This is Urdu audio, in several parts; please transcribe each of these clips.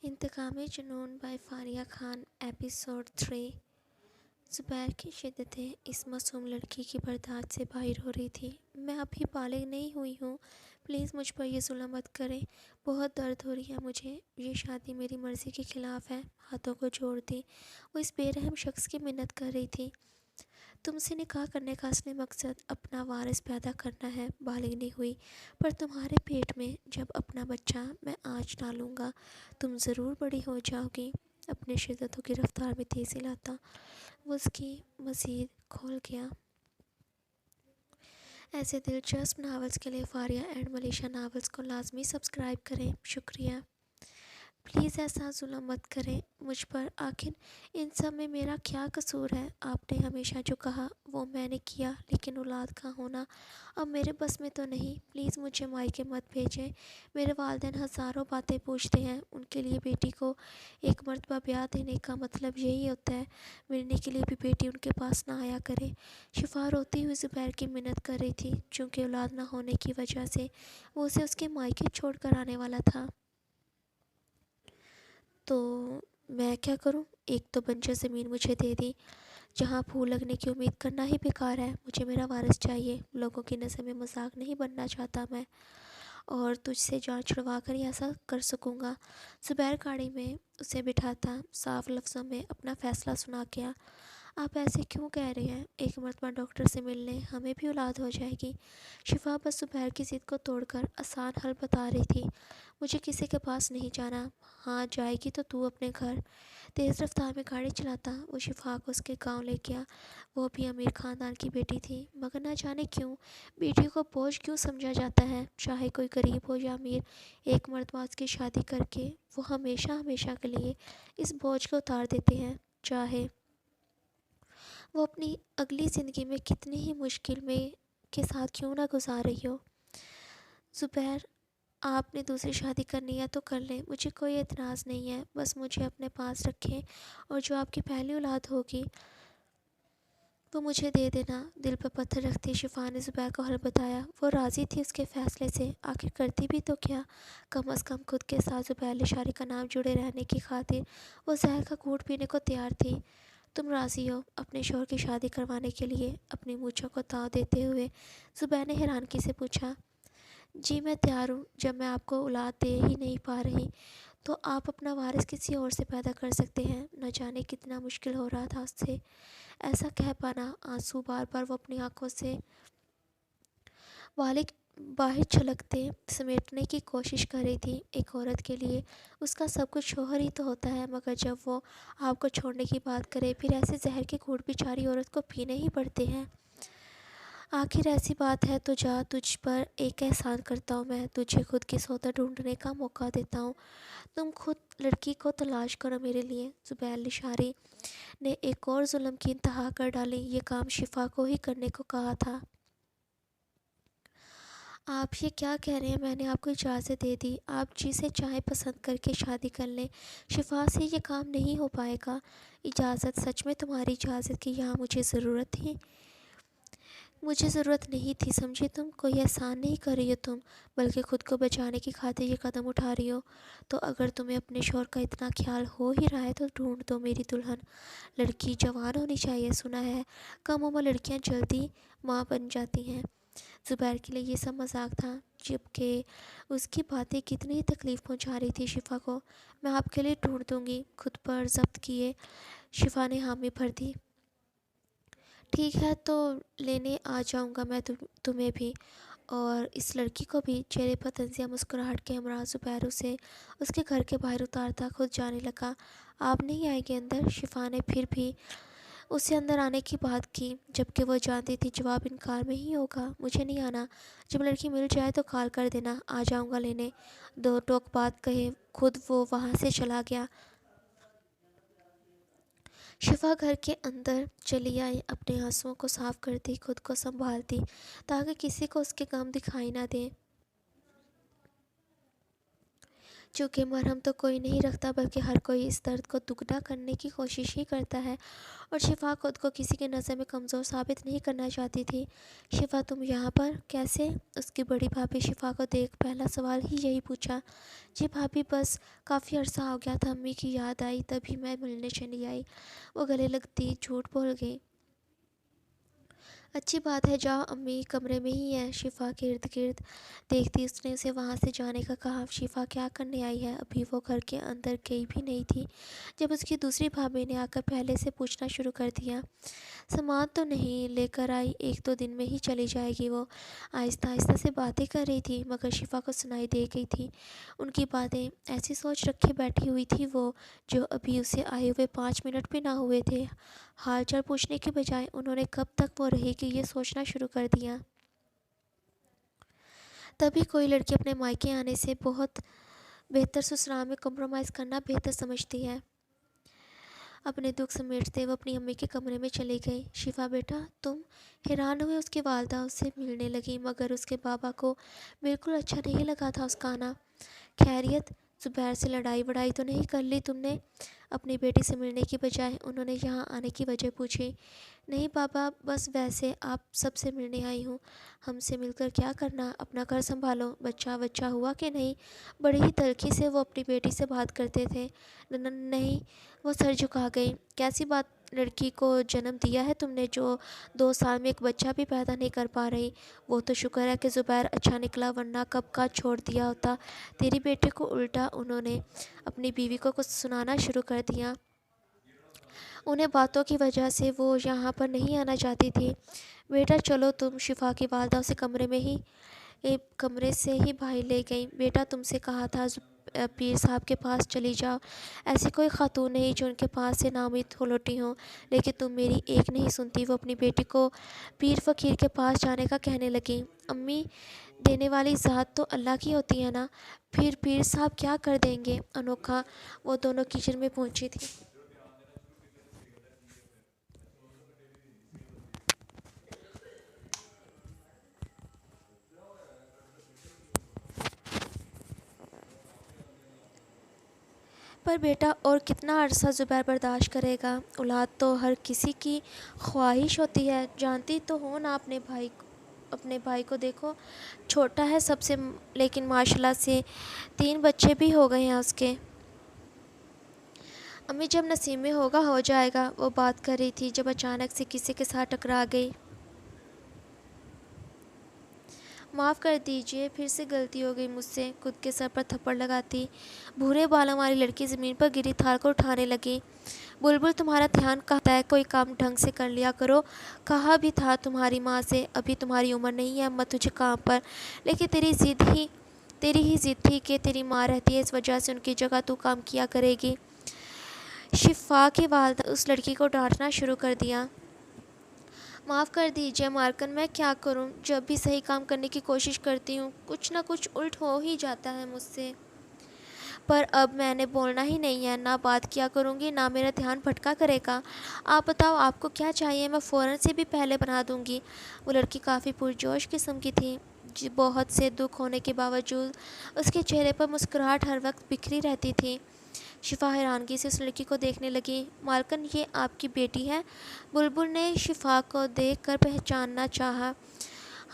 انتقام جنون بائی فاریہ خان ایپیسوڈ 3۔ زبیر کی شدتیں اس معصوم لڑکی کی برداشت سے باہر ہو رہی تھی۔ میں ابھی بالغ نہیں ہوئی ہوں، پلیز مجھ پر یہ ظلم مت کریں، بہت درد ہو رہی ہے مجھے، یہ شادی میری مرضی کے خلاف ہے۔ ہاتھوں کو جوڑ دی وہ اس بے رحم شخص کی منت کر رہی تھی۔ تم سے نکاح کرنے کا اصلی مقصد اپنا وارث پیدا کرنا ہے، بالغ نہیں ہوئی، پر تمہارے پیٹ میں جب اپنا بچہ میں آج ڈالوں گا تم ضرور بڑی ہو جاؤ گی۔ اپنی شدتوں کی رفتار میں تیزی لاتا وہ اس کی مزید کھول گیا۔ ایسے دلچسپ ناولز کے لیے فاریہ اینڈ ملیشا ناولز کو لازمی سبسکرائب کریں۔ شکریہ۔ پلیز ایسا ظلم مت کریں مجھ پر، آخر ان سب میں میرا کیا قصور ہے؟ آپ نے ہمیشہ جو کہا وہ میں نے کیا، لیکن اولاد کا ہونا اب میرے بس میں تو نہیں۔ پلیز مجھے مائکے مت بھیجیں، میرے والدین ہزاروں باتیں پوچھتے ہیں، ان کے لیے بیٹی کو ایک مرتبہ بیاہ دینے کا مطلب یہی ہوتا ہے، ملنے کے لیے بھی بیٹی ان کے پاس نہ آیا کرے۔ شفا روتی ہوئی زبیر کی منت کر رہی تھی، چونکہ اولاد نہ ہونے کی وجہ سے وہ اسے اس کے مائکے چھوڑ کر آنے والا تھا۔ تو میں کیا کروں؟ ایک تو بنجر زمین مجھے دے دی جہاں پھول لگنے کی امید کرنا ہی بیکار ہے، مجھے میرا وارث چاہیے، لوگوں کی نظر میں مذاق نہیں بننا چاہتا میں، اور تجھ سے جان چھڑوا کر ہی ایسا کر سکوں گا۔ زبیر گاڑی میں اسے بٹھاتا صاف لفظوں میں اپنا فیصلہ سنا گیا۔ آپ ایسے کیوں کہہ رہے ہیں؟ ایک مرتبہ ڈاکٹر سے مل لیں، ہمیں بھی اولاد ہو جائے گی۔ شفا بس زبیر کی ضد کو توڑ کر آسان حل بتا رہی تھی۔ مجھے کسی کے پاس نہیں جانا، ہاں جائے گی تو اپنے گھر۔ تیز رفتار میں گاڑی چلاتا وہ شفا کو اس کے گاؤں لے گیا۔ وہ بھی امیر خاندان کی بیٹی تھی، مگر نہ جانے کیوں بیٹی کو بوجھ کیوں سمجھا جاتا ہے؟ چاہے کوئی غریب ہو یا امیر، ایک مرتبہ اس کی شادی کر کے وہ ہمیشہ ہمیشہ کے لیے اس بوجھ کو اتار دیتے ہیں، چاہے وہ اپنی اگلی زندگی میں کتنی ہی مشکل میں کے ساتھ کیوں نہ گزار رہی ہو۔ زبیر، آپ نے دوسری شادی کرنی ہے تو کر لیں، مجھے کوئی اعتراض نہیں ہے، بس مجھے اپنے پاس رکھیں اور جو آپ کی پہلی اولاد ہوگی وہ مجھے دے دینا۔ دل پر پتھر رکھتی شفا نے زبیر کو حل بتایا۔ وہ راضی تھی اس کے فیصلے سے، آخر کرتی بھی تو کیا؟ کم از کم خود کے ساتھ زبیر لشاری کا نام جڑے رہنے کی خاطر وہ زہر کا گھونٹ پینے کو تیار تھی۔ تم راضی ہو اپنے شوہر کی شادی کروانے کے لیے؟ اپنی مونچھوں کو تاؤ دیتے ہوئے زبیر نے حیرانگی سے پوچھا۔ جی میں تیار ہوں، جب میں آپ کو اولاد دے ہی نہیں پا رہی تو آپ اپنا وارث کسی اور سے پیدا کر سکتے ہیں۔ نہ جانے کتنا مشکل ہو رہا تھا اس سے ایسا کہہ پانا، آنسو بار بار وہ اپنی آنکھوں سے والد باہر چھلکتے سمیٹنے کی کوشش کر رہی تھی۔ ایک عورت کے لیے اس کا سب کچھ شوہر ہی تو ہوتا ہے، مگر جب وہ آپ کو چھوڑنے کی بات کرے پھر ایسے زہر کے گھونٹ بیچاری عورت کو پینے ہی پڑتے ہیں۔ آخر ایسی بات ہے تو جا، تجھ پر ایک احسان کرتا ہوں میں، تجھے خود کی سودا ڈھونڈنے کا موقع دیتا ہوں، تم خود لڑکی کو تلاش کرو میرے لیے۔ زبیر لشاری نے ایک اور ظلم کی انتہا کر ڈالی، یہ کام شفا کو ہی کرنے کو کہا تھا۔ آپ یہ کیا کہہ رہے ہیں؟ میں نے آپ کو اجازت دے دی، آپ جسے چاہیں پسند کر کے شادی کر لیں، شفا سے یہ کام نہیں ہو پائے گا۔ اجازت؟ سچ میں تمہاری اجازت کی یہاں مجھے ضرورت تھی؟ مجھے ضرورت نہیں تھی، سمجھی؟ تم کوئی احسان نہیں کر رہی ہو تم، بلکہ خود کو بچانے کی خاطر یہ قدم اٹھا رہی ہو۔ تو اگر تمہیں اپنے شوہر کا اتنا خیال ہو ہی رہا ہے تو ڈھونڈ دو میری دلہن۔ لڑکی جوان ہونی چاہیے، سنا ہے کم عمر لڑکیاں جلدی ماں بن جاتی ہیں۔ زبیر کے لیے یہ سب مذاق تھا، جبکہ اس کی باتیں کتنی تکلیف پہنچا رہی تھی شفا کو۔ میں آپ کے لیے ڈھونڈ دوں گی، خود پر ضبط کیے شفا نے حامی بھر دی۔ ٹھیک ہے تو لینے آ جاؤں گا میں تمہیں بھی اور اس لڑکی کو بھی۔ چہرے پر طنزیہ مسکراہٹ کے ہمراہ زبیر اسے اس کے گھر کے باہر اتارتا خود جانے لگا۔ آپ نہیں آئیں گے اندر؟ شفا نے پھر بھی اسے اندر آنے کی بات کی، جبکہ وہ جانتی تھی جواب انکار میں ہی ہوگا۔ مجھے نہیں آنا، جب لڑکی مل جائے تو کال کر دینا، آ جاؤں گا لینے۔ دو ٹوک بات کہے خود وہ وہاں سے چلا گیا۔ شفا گھر کے اندر چلی آئی، اپنے آنسوؤں کو صاف کرتی، خود کو سنبھالتی تاکہ کسی کو اس کے غم دکھائی نہ دیں۔ چونکہ مرہم تو کوئی نہیں رکھتا بلکہ ہر کوئی اس درد کو دگنا کرنے کی کوشش ہی کرتا ہے، اور شفا خود کو کسی کی نظر میں کمزور ثابت نہیں کرنا چاہتی تھی۔ شفا تم یہاں پر کیسے؟ اس کی بڑی بھابھی شفا کو دیکھ پہلا سوال ہی یہی پوچھا۔ جی بھابھی، بس کافی عرصہ ہو گیا تھا، امی کی یاد آئی تبھی میں ملنے چلی آئی، وہ گلے لگتی جھوٹ بول گئی۔ اچھی بات ہے، جاؤ، امی کمرے میں ہی ہیں۔ شفا کے ارد گرد دیکھتی اس نے اسے وہاں سے جانے کا کہا۔ شفا کیا کرنے آئی ہے؟ ابھی وہ گھر کے اندر گئی بھی نہیں تھی جب اس کی دوسری بھابھی نے آ کر پہلے سے پوچھنا شروع کر دیا۔ سامان تو نہیں لے کر آئی؟ ایک دو دن میں ہی چلی جائے گی وہ۔ آہستہ آہستہ سے باتیں کر رہی تھی مگر شفا کو سنائی دے گئی تھی ان کی باتیں۔ ایسی سوچ رکھے بیٹھی ہوئی تھی وہ، جو ابھی اسے آئے ہوئے 5 منٹ بھی نہ ہوئے تھے۔ حال چال پوچھنے کے بجائے انہوں نے کب تک وہ رہے گی یہ سوچنا شروع کر دیا۔ تبھی کوئی لڑکی اپنے مائکے آنے سے بہت بہتر سسرال میں کمپرومائز کرنا بہتر سمجھتی ہے۔ اپنے دکھ سمیٹتے وہ اپنی امی کے کمرے میں چلی گئی۔ شفا بیٹا تم؟ حیران ہوئے اس کی والدہ اس سے ملنے لگی مگر اس کے بابا کو بالکل اچھا نہیں لگا تھا اس کا آنا۔ خیریت؟ زبیر سے لڑائی وڑائی تو نہیں کر لی تم نے؟ اپنی بیٹی سے ملنے کی بجائے انہوں نے یہاں آنے کی وجہ پوچھی۔ نہیں بابا، بس ویسے آپ سب سے ملنے آئی ہوں۔ ہم سے مل کر کیا کرنا، اپنا گھر سنبھالو۔ بچہ ہوا کہ نہیں؟ بڑی ہی تلخی سے وہ اپنی بیٹی سے بات کرتے تھے۔ نہیں، وہ سر جھکا گئی۔ کیسی بات، لڑکی کو جنم دیا ہے تم نے جو 2 سال میں ایک بچہ بھی پیدا نہیں کر پا رہی؟ وہ تو شکر ہے کہ زبیر اچھا نکلا ورنہ کب کا چھوڑ دیا ہوتا تیری بیٹی کو۔ الٹا انہوں نے اپنی بیوی کو کچھ سنانا شروع کر دیا۔ انہیں باتوں کی وجہ سے وہ یہاں پر نہیں آنا چاہتی تھی۔ بیٹا چلو تم، شفا کی والدہ اسے کمرے سے ہی باہر لے گئیں۔ بیٹا تم سے کہا تھا پیر صاحب کے پاس چلی جاؤ، ایسی کوئی خاتون نہیں جو ان کے پاس سے نا امید ہو لوٹی ہوں، لیکن تم میری ایک نہیں سنتی۔ وہ اپنی بیٹی کو پیر فقیر کے پاس جانے کا کہنے لگی۔ امی، دینے والی ذات تو اللہ کی ہوتی ہے نا، پھر پیر صاحب کیا کر دیں گے؟ انوکھا وہ دونوں کچن میں پہنچی تھی۔ پر بیٹا اور کتنا عرصہ زبیر برداشت کرے گا؟ اولاد تو ہر کسی کی خواہش ہوتی ہے، جانتی تو ہو نا۔ اپنے بھائی کو دیکھو، چھوٹا ہے سب سے لیکن ماشاءاللہ سے 3 بچے بھی ہو گئے ہیں اس کے۔ امی جب نصیب میں ہوگا ہو جائے گا، وہ بات کر رہی تھی جب اچانک سے کسی کے ساتھ ٹکرا گئی۔ معاف کر دیجئے، پھر سے غلطی ہو گئی مجھ سے، خود کے سر پر تھپڑ لگاتی بھورے بالوں والی لڑکی زمین پر گری تھال کو اٹھانے لگی۔ بلبل تمہارا دھیان کہاں ہے؟ کوئی کام ڈھنگ سے کر لیا کرو، کہا بھی تھا تمہاری ماں سے ابھی تمہاری عمر نہیں ہے مت تجھے کام پر، لیکن تیری ہی ضد تھی کہ تیری ماں رہتی ہے اس وجہ سے ان کی جگہ تو کام کیا کرے گی۔ شفا کی والدہ اس لڑکی کو ڈانٹنا شروع کر دیا۔ معاف کر دیجئے مالکن، میں کیا کروں؟ جب بھی صحیح کام کرنے کی کوشش کرتی ہوں کچھ نہ کچھ الٹ ہو ہی جاتا ہے مجھ سے۔ پر اب میں نے بولنا ہی نہیں ہے، نہ بات کیا کروں گی نہ میرا دھیان بھٹکا کرے گا۔ آپ بتاؤ آپ کو کیا چاہیے، میں فوراً سے بھی پہلے بنا دوں گی۔ وہ لڑکی کافی پرجوش قسم کی تھی، بہت سے دکھ ہونے کے باوجود اس کے چہرے پر مسکراہٹ ہر وقت بکھری رہتی تھی۔ شفا حیرانگی سے اس لڑکی کو دیکھنے لگی۔ مالکن یہ آپ کی بیٹی ہے؟ بلبل نے شفا کو دیکھ کر پہچاننا چاہا۔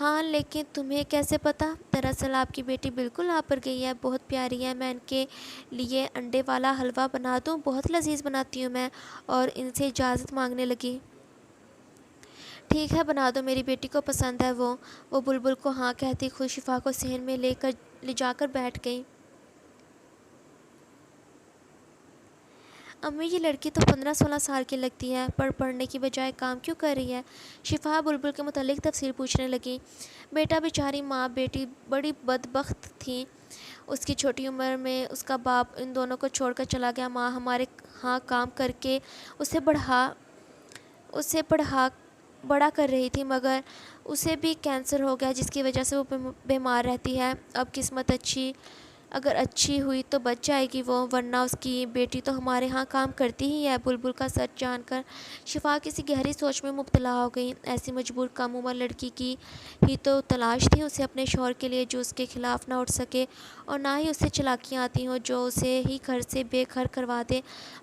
ہاں، لیکن تمہیں کیسے پتہ؟ دراصل آپ کی بیٹی بالکل آپ پر گئی ہے، بہت پیاری ہے، میں ان کے لیے انڈے والا حلوہ بنا دوں؟ بہت لذیذ بناتی ہوں میں۔ اور ان سے اجازت مانگنے لگی۔ ٹھیک ہے بنا دو، میری بیٹی کو پسند ہے وہ بلبل کو ہاں کہتی خود شفا کو صحن میں لے جا کر بیٹھ گئی۔ امی یہ لڑکی تو 15-16 سال کی لگتی ہے، پر پڑھنے کی بجائے کام کیوں کر رہی ہے؟ شفا بلبل کے متعلق تفصیل پوچھنے لگی۔ بیٹا بیچاری ماں بیٹی بڑی بدبخت تھیں، اس کی چھوٹی عمر میں اس کا باپ ان دونوں کو چھوڑ کر چلا گیا۔ ماں ہمارے ہاں کام کر کے اسے پڑھا بڑا کر رہی تھی مگر اسے بھی کینسر ہو گیا جس کی وجہ سے وہ بیمار رہتی ہے۔ اب قسمت اچھی اگر اچھی ہوئی تو بچ جائے گی وہ، ورنہ اس کی بیٹی تو ہمارے ہاں کام کرتی ہی ہے۔ بلبل کا سچ جان کر شفا کسی گہری سوچ میں مبتلا ہو گئی۔ ایسی مجبور کم عمر لڑکی کی ہی تو تلاش تھی اسے اپنے شوہر کے لیے جو اس کے خلاف نہ اٹھ سکے، اور نہ ہی اسے چلاکیاں آتی ہوں جو اسے ہی گھر سے بے گھر کروا دے،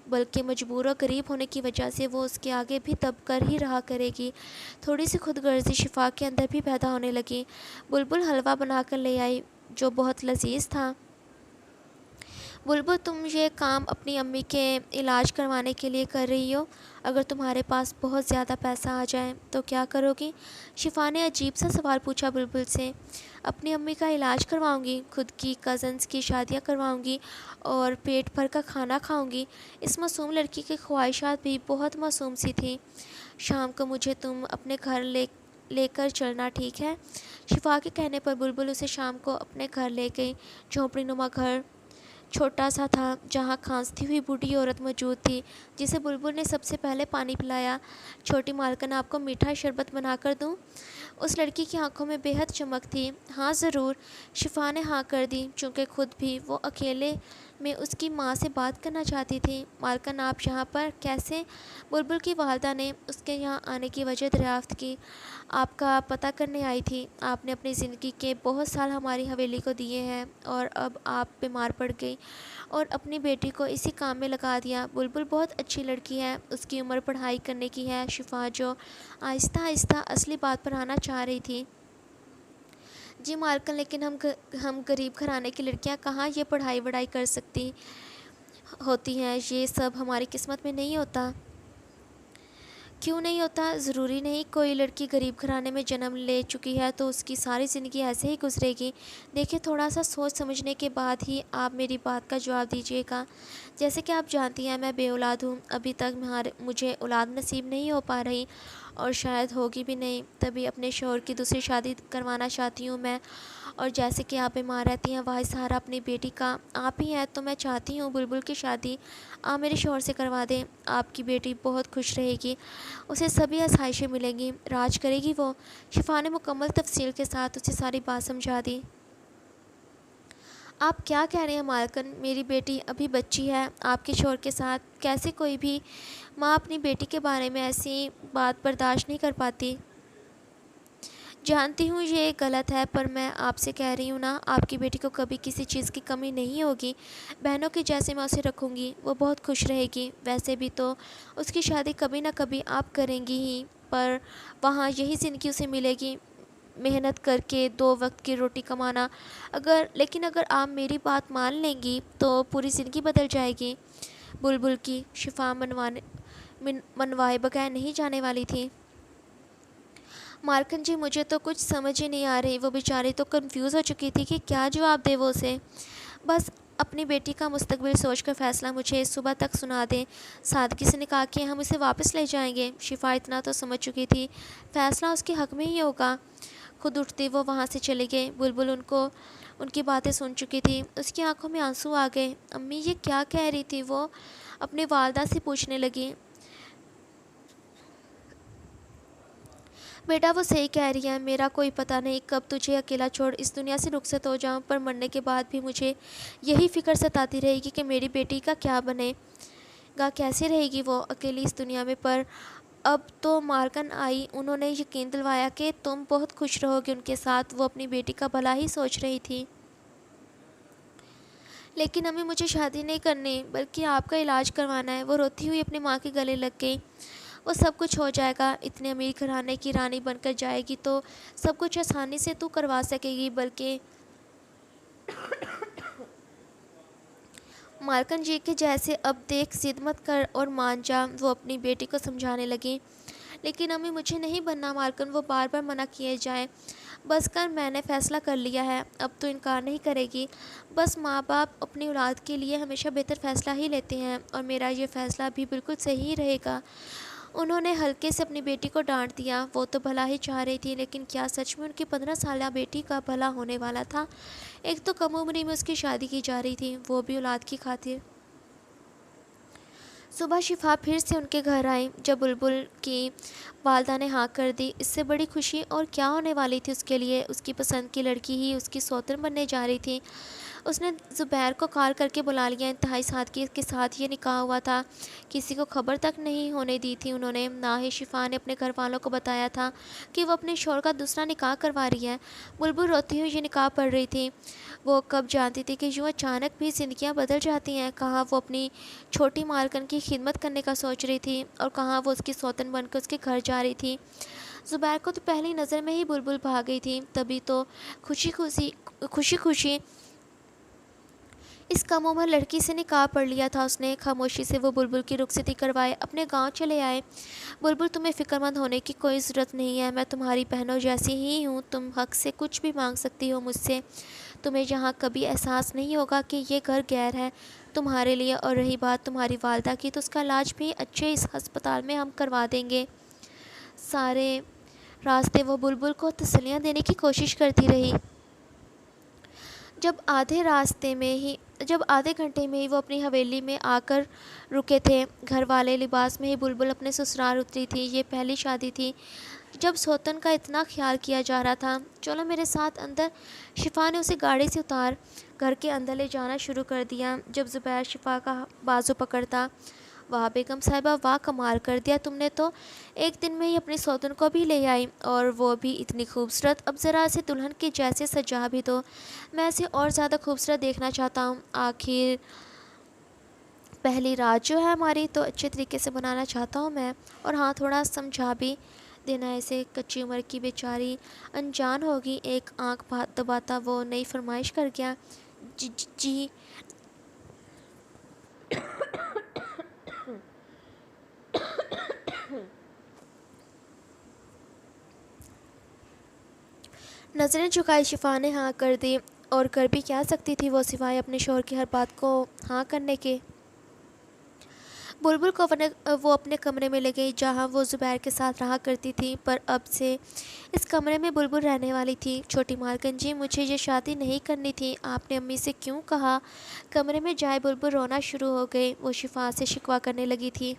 بلکہ مجبور اور غریب ہونے کی وجہ سے وہ اس کے آگے بھی دب کر ہی رہا کرے گی۔ تھوڑی سی خود غرضی شفا کے اندر بھی پیدا ہونے لگی۔ بلبل حلوہ بنا کر لے آئی جو بہت لذیذ تھا۔ بلبل، تم یہ کام اپنی امی کے علاج کروانے کے لیے کر رہی ہو؟ اگر تمہارے پاس بہت زیادہ پیسہ آ جائے تو کیا کرو گی؟ شفا نے عجیب سا سوال پوچھا بلبل سے۔ اپنی امی کا علاج کرواؤں گی، خود کی کزنز کی شادیاں کرواؤں گی اور پیٹ بھر کا کھانا کھاؤں گی۔ اس معصوم لڑکی کی خواہشات بھی بہت معصوم سی تھیں۔ شام کو مجھے تم اپنے گھر لے کر چلنا، ٹھیک ہے؟ شفا کے کہنے پر بلبل اسے شام کو اپنے گھر لے گئی۔ جھونپڑی نما گھر چھوٹا سا تھا جہاں کھانستی ہوئی بوڑھی عورت موجود تھی جسے بلبل نے سب سے پہلے پانی پلایا۔ چھوٹی مالکن، آپ کو میٹھا شربت بنا کر دوں؟ اس لڑکی کی آنکھوں میں بے حد چمک تھی۔ ہاں ضرور، شفا نے ہاں کر دی، چونکہ خود بھی وہ اکیلے میں اس کی ماں سے بات کرنا چاہتی تھی۔ مالکن، آپ یہاں پر کیسے؟ بلبل کی والدہ نے اس کے یہاں آنے کی وجہ دریافت کی۔ آپ کا پتہ کرنے آئی تھی۔ آپ نے اپنی زندگی کے بہت سال ہماری حویلی کو دیے ہیں اور اب آپ بیمار پڑ گئی اور اپنی بیٹی کو اسی کام میں لگا دیا۔ بلبل بہت اچھی لڑکی ہے، اس کی عمر پڑھائی کرنے کی ہے۔ شفا جو آہستہ آہستہ اصلی بات پر آنا چاہ رہی تھی۔ جی مالکن، لیکن ہم غریب گھرانے کی لڑکیاں کہاں یہ پڑھائی وڑھائی کر سکتی ہوتی ہیں؟ یہ سب ہماری قسمت میں نہیں ہوتا۔ کیوں نہیں ہوتا؟ ضروری نہیں کوئی لڑکی غریب گھرانے میں جنم لے چکی ہے تو اس کی ساری زندگی ایسے ہی گزرے گی۔ دیکھیں، تھوڑا سا سوچ سمجھنے کے بعد ہی آپ میری بات کا جواب دیجیے گا۔ جیسے کہ آپ جانتی ہیں میں بے اولاد ہوں، ابھی تک مجھے اولاد نصیب نہیں ہو پا رہی اور شاید ہوگی بھی نہیں، تبھی اپنے شوہر کی دوسری شادی کروانا چاہتی ہوں میں۔ اور جیسے کہ آپ بیمار رہتی ہیں، واحد سہارا اپنی بیٹی کا آپ ہی ہیں، تو میں چاہتی ہوں بلبل کی شادی آپ میرے شوہر سے کروا دیں۔ آپ کی بیٹی بہت خوش رہے گی، اسے سبھی آسائشیں ملیں گی، راج کرے گی وہ۔ شفا نے مکمل تفصیل کے ساتھ اسے ساری بات سمجھا دی۔ آپ کیا کہہ رہے ہیں مالکن؟ میری بیٹی ابھی بچی ہے، آپ کے شوہر کے ساتھ کیسے کوئی بھی ماں اپنی بیٹی کے بارے میں ایسی بات برداشت نہیں کر پاتی؟ جانتی ہوں یہ غلط ہے، پر میں آپ سے کہہ رہی ہوں نا، آپ کی بیٹی کو کبھی کسی چیز کی کمی نہیں ہوگی۔ بہنوں کی جیسے میں اسے رکھوں گی، وہ بہت خوش رہے گی۔ ویسے بھی تو اس کی شادی کبھی نہ کبھی آپ کریں گی ہی، پر وہاں یہی زندگی اسے ملے گی، محنت کر کے 2 وقت کی روٹی کمانا۔ لیکن اگر آپ میری بات مان لیں گی تو پوری زندگی بدل جائے گی بلبل کی۔ شفا منوائے بغیر نہیں جانے والی تھی۔ مالکن جی، مجھے تو کچھ سمجھ ہی نہیں آ رہی، وہ بیچاری تو کنفیوز ہو چکی تھی کہ کیا جواب دے وہ اسے۔ بس اپنی بیٹی کا مستقبل سوچ کر فیصلہ مجھے صبح تک سنا دیں، سادگی سے نکاح کے ہم اسے واپس لے جائیں گے۔ شفا اتنا تو سمجھ چکی تھی فیصلہ اس کے حق میں ہی ہوگا۔ خود اٹھتی وہ وہاں سے چلی گئی۔ بلبل ان کی باتیں سن چکی تھی، اس کی آنکھوں میں آنسو آ گئے۔ امی یہ کیا کہہ رہی تھی؟ وہ اپنی والدہ سے پوچھنے لگی۔ بیٹا وہ صحیح کہہ رہی ہے، میرا کوئی پتہ نہیں کب تجھے اکیلا چھوڑ اس دنیا سے رخصت ہو جاؤں، پر مرنے کے بعد بھی مجھے یہی فکر ستاتی رہے گی کہ میری بیٹی کا کیا بنے گا، کیسے رہے گی وہ اکیلی اس دنیا میں۔ پر اب تو مالکن آئی، انہوں نے یقین دلوایا کہ تم بہت خوش رہو گے ان کے ساتھ۔ وہ اپنی بیٹی کا بھلا ہی سوچ رہی تھی۔ لیکن امی مجھے شادی نہیں کرنی بلکہ آپ کا علاج کروانا ہے۔ وہ روتی ہوئی اپنی ماں کے گلے لگ گئی۔ وہ سب کچھ ہو جائے گا، اتنے امیر گھرانے کی رانی بن کر جائے گی تو سب کچھ آسانی سے تو کروا سکے گی۔ بلکہ مالکن جی کے جیسے اب دیکھ ضد مت کر اور مان جا، وہ اپنی بیٹی کو سمجھانے لگی۔ لیکن امی مجھے نہیں بننا مالکن، وہ بار بار منع کیے جائیں۔ بس کر، میں نے فیصلہ کر لیا ہے، اب تو انکار نہیں کرے گی۔ بس ماں باپ اپنی اولاد کے لیے ہمیشہ بہتر فیصلہ ہی لیتے ہیں، اور میرا یہ فیصلہ بھی بالکل صحیح رہے گا۔ انہوں نے ہلکے سے اپنی بیٹی کو ڈانٹ دیا۔ وہ تو بھلا ہی چاہ رہی تھی، لیکن کیا سچ میں ان کی 15 سالہ بیٹی کا بھلا ہونے والا تھا؟ ایک تو کم عمری میں اس کی شادی کی جا رہی تھی، وہ بھی اولاد کی خاطر۔ صبح شفا پھر سے ان کے گھر آئی جب بلبل کی والدہ نے ہاں کر دی۔ اس سے بڑی خوشی اور کیا ہونے والی تھی اس کے لیے؟ اس کی پسند کی لڑکی ہی اس کی سوتن بننے جا رہی تھی۔ اس نے زبیر کو کال کر کے بلا لیا۔ انتہائی سادگی کے ساتھ یہ نکاح ہوا تھا، کسی کو خبر تک نہیں ہونے دی تھی انہوں نے، نہ ہی شفا نے اپنے گھر والوں کو بتایا تھا کہ وہ اپنے شوہر کا دوسرا نکاح کروا رہی ہے۔ بلبل روتی ہوئی یہ نکاح پڑھ رہی تھی۔ وہ کب جانتی تھی کہ یوں اچانک بھی زندگیاں بدل جاتی ہیں۔ کہاں وہ اپنی چھوٹی مالکن کی خدمت کرنے کا سوچ رہی تھی اور کہاں وہ اس کی سوتن بن کے اس کے گھر جا رہی تھی۔ زبیر کو تو پہلی نظر میں ہی بلبل بھا گئی تھی، تبھی تو خوشی خوشی اس کم عمر لڑکی سے نکاح پڑھ لیا تھا اس نے۔ خاموشی سے وہ بلبل کی رخصتی کروائے اپنے گاؤں چلے آئے۔ بلبل تمہیں فکر مند ہونے کی کوئی ضرورت نہیں ہے، میں تمہاری بہنوں جیسی ہی ہوں، تم حق سے کچھ بھی مانگ سکتی ہو مجھ سے۔ تمہیں یہاں کبھی احساس نہیں ہوگا کہ یہ گھر غیر ہے تمہارے لیے، اور رہی بات تمہاری والدہ کی تو اس کا علاج بھی اچھے اس ہسپتال میں ہم کروا دیں گے۔ سارے راستے وہ بلبل کو تسلیاں دینے کی کوشش کرتی رہی۔ جب آدھے گھنٹے میں ہی وہ اپنی حویلی میں آ کر رکے تھے، گھر والے لباس میں ہی بلبل اپنے سسرال اتری تھی۔ یہ پہلی شادی تھی جب سوتن کا اتنا خیال کیا جا رہا تھا۔ چلو میرے ساتھ اندر، شفا نے اسے گاڑی سے اتار گھر کے اندر لے جانا شروع کر دیا۔ جب زبیر شفا کا بازو پکڑتا، واہ بیگم صاحبہ، واہ کمال کر دیا تم نے تو، ایک دن میں ہی اپنی سوتن کو بھی لے آئی، اور وہ بھی اتنی خوبصورت، اب ذرا اسے دلہن کے جیسے سجا بھی دو، میں اسے اور زیادہ خوبصورت دیکھنا چاہتا ہوں۔ آخر پہلی رات جو ہے ہماری، تو اچھے طریقے سے بنانا چاہتا ہوں میں، اور ہاں تھوڑا سمجھا بھی دینا اسے، کچی عمر کی بیچاری انجان ہوگی۔ ایک آنکھ دباتا وہ نئی فرمائش کر گیا۔ جی نظریں جھکائی شفا نے ہاں کر دی، اور کر بھی کیا سکتی تھی وہ سوائے اپنے شوہر کی ہر بات کو ہاں کرنے کے۔ بلبل کو وہ اپنے کمرے میں لے گئی جہاں وہ زبیر کے ساتھ رہا کرتی تھی، پر اب سے اس کمرے میں بلبل رہنے والی تھی۔ چھوٹی مالکن جی، مجھے یہ شادی نہیں کرنی تھی، آپ نے امی سے کیوں کہا؟ کمرے میں جائے بلبل رونا شروع ہو گئی، وہ شفا سے شکوہ کرنے لگی تھی۔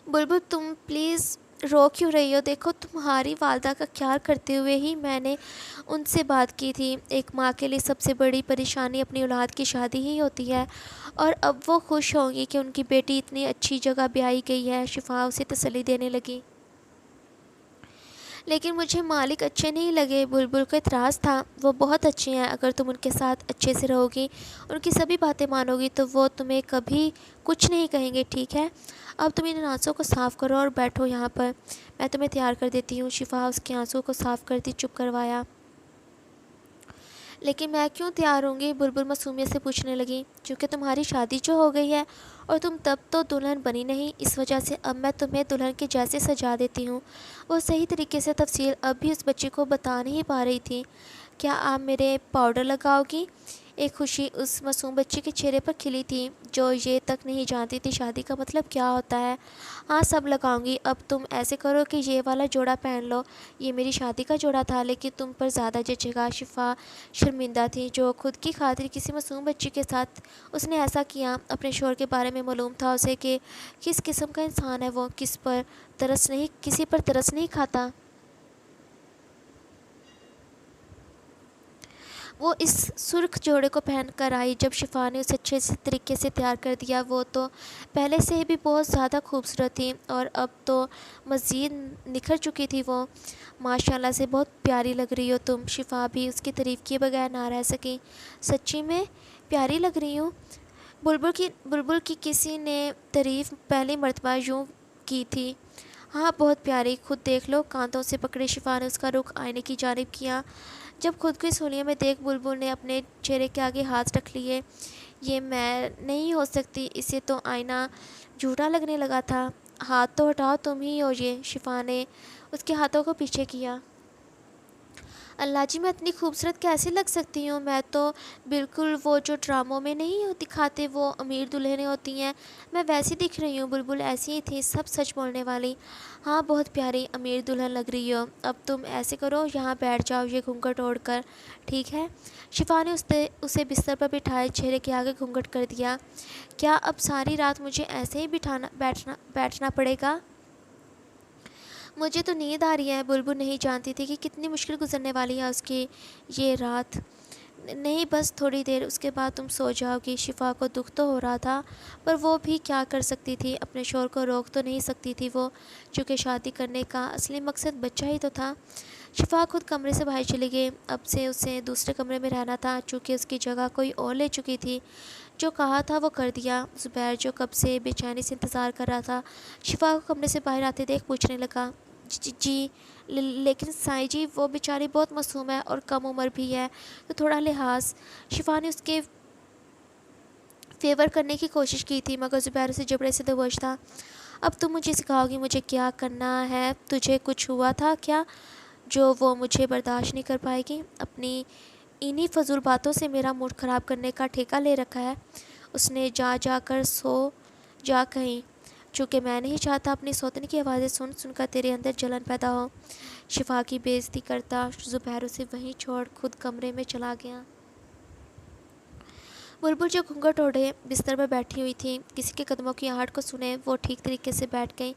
بلبل تم پلیز رو کیوں رہی ہو؟ دیکھو تمہاری والدہ کا خیال کرتے ہوئے ہی میں نے ان سے بات کی تھی۔ ایک ماں کے لیے سب سے بڑی پریشانی اپنی اولاد کی شادی ہی ہوتی ہے، اور اب وہ خوش ہوں گی کہ ان کی بیٹی اتنی اچھی جگہ بیائی گئی ہے۔ شفا اسے تسلی دینے لگی۔ لیکن مجھے مالک اچھے نہیں لگے، بلبل کو اعتراض تھا۔ وہ بہت اچھے ہیں، اگر تم ان کے ساتھ اچھے سے رہو گی، ان کی سبھی باتیں مانو گی، تو وہ تمہیں کبھی کچھ نہیں کہیں گے، ٹھیک ہے؟ اب تم ان آنسوں کو صاف کرو اور بیٹھو یہاں پر، میں تمہیں تیار کر دیتی ہوں۔ شفا اس کے آنسوں کو صاف کرتی چپ کروایا۔ لیکن میں کیوں تیار ہوں گی؟ بلبل معصومیت سے پوچھنے لگی۔ کیونکہ تمہاری شادی جو ہو گئی ہے، اور تم تب تو دلہن بنی نہیں، اس وجہ سے اب میں تمہیں دلہن کے جیسے سجا دیتی ہوں۔ وہ صحیح طریقے سے تفصیل اب بھی اس بچی کو بتا نہیں پا رہی تھی۔ کیا آپ میرے پاؤڈر لگاؤ گی؟ ایک خوشی اس معصوم بچی کے چہرے پر کھلی تھی، جو یہ تک نہیں جانتی تھی شادی کا مطلب کیا ہوتا ہے۔ ہاں سب لگاؤں گی، اب تم ایسے کرو کہ یہ والا جوڑا پہن لو، یہ میری شادی کا جوڑا تھا، لیکن تم پر زیادہ جچے گا۔ شفا شرمندہ تھی، جو خود کی خاطر کسی معصوم بچی کے ساتھ اس نے ایسا کیا۔ اپنے شوہر کے بارے میں معلوم تھا اسے کہ کس قسم کا انسان ہے وہ، کسی پر ترس نہیں کھاتا۔ وہ اس سرخ جوڑے کو پہن کر آئی۔ جب شفا نے اسے اچھے طریقے سے تیار کر دیا، وہ تو پہلے سے بھی بہت زیادہ خوبصورت تھی، اور اب تو مزید نکھر چکی تھی وہ۔ ماشاءاللہ سے بہت پیاری لگ رہی ہو تم۔ شفا بھی اس کی تعریف کیے بغیر نہ رہ سکی۔ سچی میں پیاری لگ رہی ہوں؟ بلبل کی کسی نے تعریف پہلی مرتبہ یوں کی تھی۔ ہاں بہت پیاری، خود دیکھ لو۔ کانتوں سے پکڑے شفا نے اس کا رخ آئینے کی جانب کیا۔ جب خود کی سولیوں میں دیکھ بلبل نے اپنے چہرے کے آگے ہاتھ رکھ لیے۔ یہ میں نہیں ہو سکتی، اسے تو آئینہ جھوٹا لگنے لگا تھا۔ ہاتھ تو ہٹاؤ، تم ہی ہو یہ۔ شفا نے اس کے ہاتھوں کو پیچھے کیا۔ اللہ جی، میں اتنی خوبصورت کیسے لگ سکتی ہوں؟ میں تو بالکل وہ جو ڈراموں میں نہیں دکھاتے وہ امیر دلہنیں ہوتی ہیں، میں ویسی دکھ رہی ہوں۔ بلبل ایسی ہی تھی، سب سچ بولنے والی۔ ہاں بہت پیاری امیر دلہن لگ رہی ہو۔ اب تم ایسے کرو، یہاں بیٹھ جاؤ یہ گھونگھٹ اوڑھ کر، ٹھیک ہے؟ شفا نے اسے بستر پر بٹھائے چہرے کے آگے گھونگھٹ کر دیا۔ کیا اب ساری رات مجھے ایسے ہی بیٹھنا پڑے گا؟ مجھے تو نیند آ رہی ہے۔ بلبل نہیں جانتی تھی کہ کتنی مشکل گزرنے والی ہے اس کی یہ رات۔ نہیں بس تھوڑی دیر، اس کے بعد تم سو جاؤ گی۔ شفا کو دکھ تو ہو رہا تھا، پر وہ بھی کیا کر سکتی تھی، اپنے شوہر کو روک تو نہیں سکتی تھی وہ، چونکہ شادی کرنے کا اصلی مقصد بچہ ہی تو تھا۔ شفا خود کمرے سے باہر چلی گئی، اب سے اسے دوسرے کمرے میں رہنا تھا، چونکہ اس کی جگہ کوئی اور لے چکی تھی۔ جو کہا تھا وہ کر دیا۔ زبیر جو کب سے بے چینی سے انتظار کر رہا تھا، شفا کو کمرے سے باہر آتے دیکھ پوچھنے لگا، جی لیکن سائیں جی وہ بیچاری بہت معصوم ہے اور کم عمر بھی ہے، تو تھوڑا لحاظ۔ شفا نے اس کے فیور کرنے کی کوشش کی تھی، مگر زبیر اسے جبڑے سے دبوچ تھا۔ اب تم مجھے سکھاؤ گی مجھے کیا کرنا ہے؟ تجھے کچھ ہوا تھا کیا جو وہ مجھے برداشت نہیں کر پائے گی؟ اپنی انہی فضول باتوں سے میرا موڈ خراب کرنے کا ٹھیکہ لے رکھا ہے، اس نے جا کر سو جا کہیں، چونکہ میں نہیں چاہتا اپنی سوتن کی آوازیں سن سن کر تیرے اندر جلن پیدا ہو۔ شفا کی بے عزتی کرتا زبیر اسے وہیں چھوڑ خود کمرے میں چلا گیا۔ بلبل جو گھونگھٹ اوڑھے بستر پر بیٹھی ہوئی تھی، کسی کے قدموں کی آہٹ کو سنے وہ ٹھیک طریقے سے بیٹھ گئی۔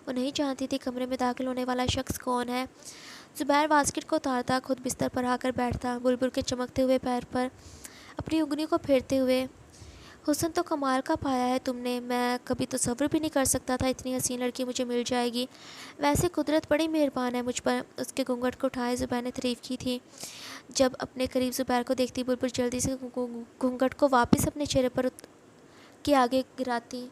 وہ نہیں جانتی تھی کمرے میں داخل ہونے والا شخص کون ہے۔ زبیر واسکٹ کو اتارتا خود بستر پر آ کر بیٹھتا، بلبل کے چمکتے ہوئے پیر پر اپنی انگلی کو پھیرتے ہوئے۔ حسن تو کمال کا پایا ہے تم نے، میں کبھی تصور بھی نہیں کر سکتا تھا اتنی حسین لڑکی مجھے مل جائے گی۔ ویسے قدرت بڑی مہربان ہے مجھ پر۔ اس کے گھونگھٹ کو اٹھائے زبیر نے تعریف کی تھی۔ جب اپنے قریب زبیر کو دیکھتی بلبل جلدی سے گھونگھٹ کو واپس اپنے چہرے پر کے آگے گراتی۔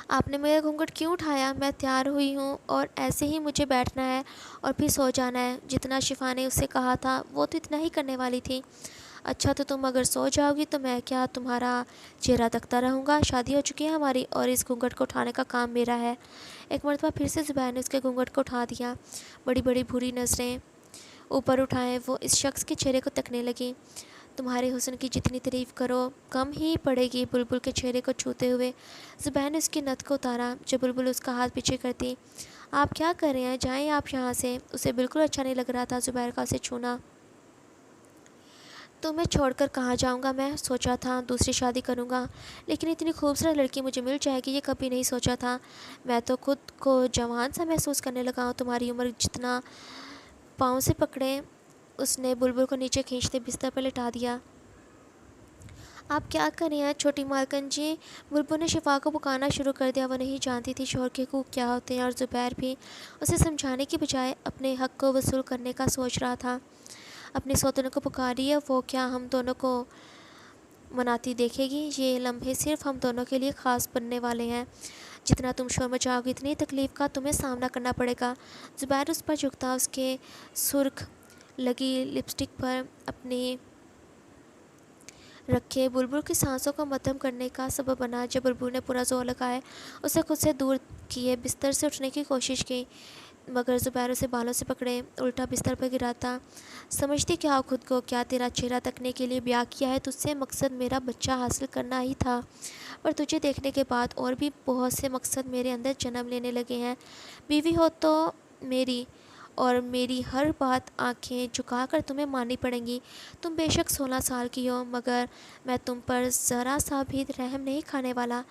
آپ نے میرا گھونگھٹ کیوں اٹھایا؟ میں تیار ہوئی ہوں اور ایسے ہی مجھے بیٹھنا ہے اور پھر سو جانا ہے۔ جتنا شفا نے اسے کہا تھا وہ تو اتنا ہی کرنے والی تھی۔ اچھا تو تم اگر سو جاؤ گی تو میں کیا تمہارا چہرہ تکتا رہوں گا؟ شادی ہو چکی ہے ہماری اور اس گھونگھٹ کو اٹھانے کا کام میرا ہے۔ ایک مرتبہ پھر سے زبیر نے اس کے گھونگھٹ کو اٹھا دیا۔ بڑی بڑی بھوری نظریں اوپر اٹھائے وہ اس شخص کے چہرے کو تکنے لگیں۔ تمہارے حسن کی جتنی تعریف کرو کم ہی پڑے گی۔ بلبل کے چہرے کو چھوتے ہوئے زبیر نے اس کی نتھ کو اتارا۔ جب بلبل اس کا ہاتھ پیچھے کرتی، آپ کیا کر رہے ہیں؟ جائیں آپ یہاں سے۔ اسے بالکل اچھا نہیں لگ رہا تھا زبیر کا اسے چھونا۔ تمہیں چھوڑ کر کہاں جاؤں گا میں؟ سوچا تھا دوسری شادی کروں گا، لیکن اتنی خوبصورت لڑکی مجھے مل جائے گی یہ کبھی نہیں سوچا تھا۔ میں تو خود کو جوان سا محسوس کرنے لگا ہوں، تمہاری عمر جتنا پاؤں سے پکڑیں۔ اس نے بلبل کو نیچے کھینچتے بستر پر لٹا دیا۔ آپ کیا کر رہے ہیں چھوٹی مالکن جی؟ بلبل نے شفا کو پکارنا شروع کر دیا۔ وہ نہیں جانتی تھی شوہر کے حقوق کیا ہوتے ہیں اور زبیر بھی اسے سمجھانے کی بجائے اپنے حق کو وصول کرنے کا سوچ رہا تھا۔ اپنی سوتنوں کو پکاری ہے وہ، کیا ہم دونوں کو مناتی دیکھے گی؟ یہ لمحے صرف ہم دونوں کے لیے خاص بننے والے ہیں۔ جتنا تم شور مچاؤ گی اتنی تکلیف کا تمہیں سامنا کرنا پڑے گا۔ زبیر اس پر جھکتا، اس کے سرخ لگی لپسٹک پر اپنی رکھے بلبل کی سانسوں کو مدھم کرنے کا سبب بنا۔ جب بلبل نے پورا زور لگائے اسے خود سے دور کیے بستر سے اٹھنے کی کوشش کی، مگر زبیر اسے بالوں سے پکڑے الٹا بستر پر گراتا۔ سمجھتی کیا ہو خود کو؟ کیا تیرا چہرہ تکنے کے لیے بیاہ کیا ہے تجھ سے؟ مقصد میرا بچہ حاصل کرنا ہی تھا، پر تجھے دیکھنے کے بعد اور بھی بہت سے مقصد میرے اندر جنم لینے لگے ہیں۔ بیوی ہو تو میری، اور میری ہر بات آنکھیں جھکا کر تمہیں ماننی پڑیں گی۔ تم بے شک 16 سال کی ہو، مگر میں تم پر ذرا سا بھی رحم نہیں کھانے والا۔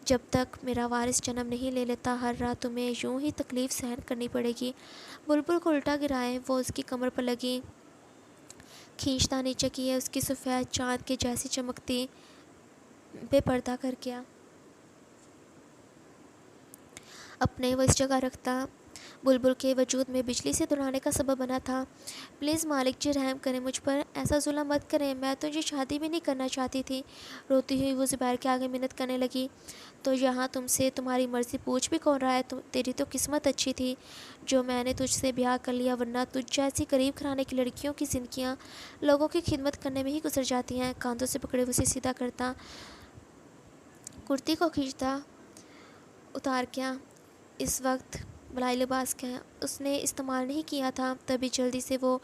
جب تک میرا وارث جنم نہیں لے لیتا ہر رات تمہیں یوں ہی تکلیف سہن کرنی پڑے گی۔ بلبل کو الٹا گرائے وہ اس کی کمر پر لگی کھینچتا نیچے کیے اس کی سفید چاند کے جیسی چمکتی بے پردہ کر گیا۔ اپنے وہ اس جگہ رکھتا بلبل کے وجود میں بجلی سے دوڑانے کا سبب بنا تھا۔ پلیز مالک جی رحم کریں مجھ پر، ایسا ظلم مت کریں، میں تو یہ شادی بھی نہیں کرنا چاہتی تھی۔ روتی ہوئی وہ زبیر کے آگے منت کرنے لگی۔ تو یہاں تم سے تمہاری مرضی پوچھ بھی کون رہا ہے؟ تیری تو قسمت اچھی تھی جو میں نے تجھ سے بیاہ کر لیا، ورنہ تجھ جیسی غریب گھرانے کی لڑکیوں کی زندگیاں لوگوں کی خدمت کرنے میں ہی گزر جاتی ہیں۔ کاندھوں سے پکڑے اسے سیدھا کرتا، کرتی کو کھینچتا اتار کیا اس وقت بلائی لباس کا اس نے استعمال نہیں کیا تھا، تبھی جلدی سے وہ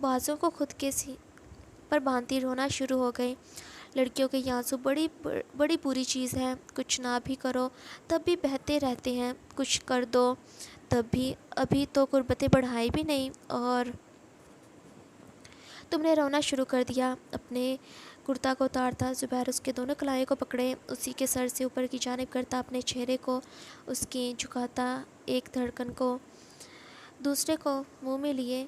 بازوں کو خود کے پر باندھتی رونا شروع ہو گئی۔ لڑکیوں کے آنسو بڑی بری چیز ہے، کچھ نہ بھی کرو تب بھی بہتے رہتے ہیں، کچھ کر دو تب بھی۔ ابھی تو قربتیں بڑھائی بھی نہیں اور تم نے رونا شروع کر دیا۔ اپنے کرتا کو اتارتا زبیر اس کے دونوں کلائیوں کو پکڑے اسی کے سر سے اوپر کی جانب کرتا، اپنے چہرے کو اس کی جھکاتا، ایک دھڑکن کو دوسرے کو منہ میں لیے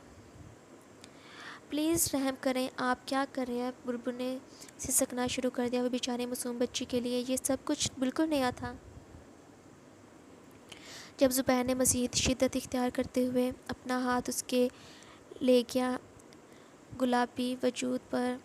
پلیز رحم کریں، آپ کیا کر رہے ہیں؟ بلبل نے سسکنا شروع کر دیا۔ وہ بیچارے معصوم بچی کے لیے یہ سب کچھ بالکل نیا تھا۔ جب زبیر نے مزید شدت اختیار کرتے ہوئے اپنا ہاتھ اس کے لے گیا، گلابی وجود پر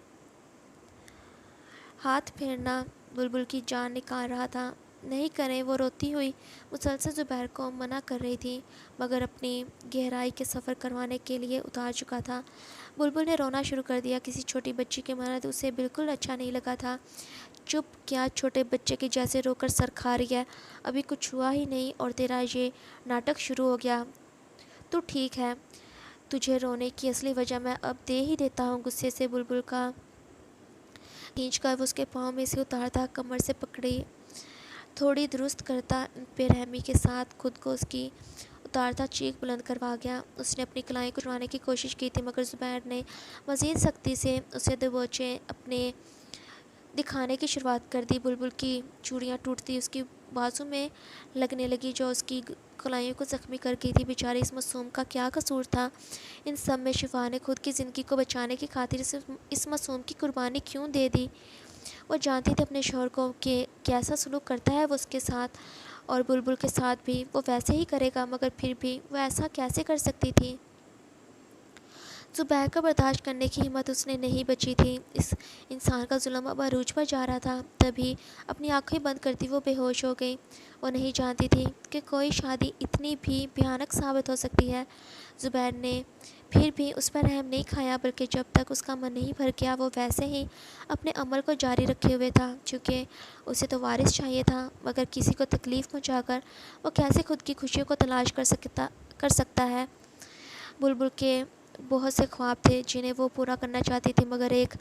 ہاتھ پھیرنا بلبل کی جان نکال رہا تھا۔ نہیں کریں، وہ روتی ہوئی مسلسل زبیر کو منع کر رہی تھی، مگر اپنی گہرائی کے سفر کروانے کے لیے اتار چکا تھا۔ بلبل نے رونا شروع کر دیا۔ کسی چھوٹی بچی کی مانند اسے بالکل اچھا نہیں لگا تھا۔ چپ، کیا چھوٹے بچے کے جیسے رو کر سر کھا رہی ہے؟ ابھی کچھ ہوا ہی نہیں اور تیرا یہ ناٹک شروع ہو گیا۔ تو ٹھیک ہے، تجھے رونے کی اصلی وجہ میں اب دے ہی دیتا ہوں۔ غصے سے بلبل کا کھینچ کر وہ اس کے پاؤں میں سے اتارتا، کمر سے پکڑی تھوڑی درست کرتا، بے رحمی کے ساتھ خود کو اس کی اتارتا چیخ بلند کروا گیا۔ اس نے اپنی کلائیں کو چھڑوانے کی کوشش کی تھی، مگر زبیر نے مزید سختی سے اسے دبوچے اپنے دکھانے کی شروعات کر دی۔ بلبل کی چوڑیاں ٹوٹتی اس کی بازو میں لگنے لگی، جو اس کی کلائیوں کو زخمی کر گئی تھی۔ بیچاری اس معصوم کا کیا قصور تھا؟ ان سب میں شفا نے خود کی زندگی کو بچانے کی خاطر اس معصوم کی قربانی کیوں دے دی؟ وہ جانتی تھی اپنے شوہر کو کہ کیسا سلوک کرتا ہے وہ اس کے ساتھ، اور بلبل کے ساتھ بھی وہ ویسے ہی کرے گا، مگر پھر بھی وہ ایسا کیسے کر سکتی تھی؟ زبیر کا برداشت کرنے کی ہمت اس نے نہیں بچی تھی۔ اس انسان کا ظلم اب عروج پر جا رہا تھا۔ تبھی اپنی آنکھیں بند کرتی وہ بے ہوش ہو گئی۔ وہ نہیں جانتی تھی کہ کوئی شادی اتنی بھی بھیانک ثابت ہو سکتی ہے۔ زبیر نے پھر بھی اس پر رحم نہیں کھایا، بلکہ جب تک اس کا من نہیں بھر گیا وہ ویسے ہی اپنے عمل کو جاری رکھے ہوئے تھا، چونکہ اسے تو وارث چاہیے تھا، مگر کسی کو تکلیف پہنچا کر وہ کیسے خود کی خوشیوں کو تلاش کر سکتا ہے؟ بلبل کے بہت سے خواب تھے جنہیں وہ پورا کرنا چاہتی تھی، مگر ایک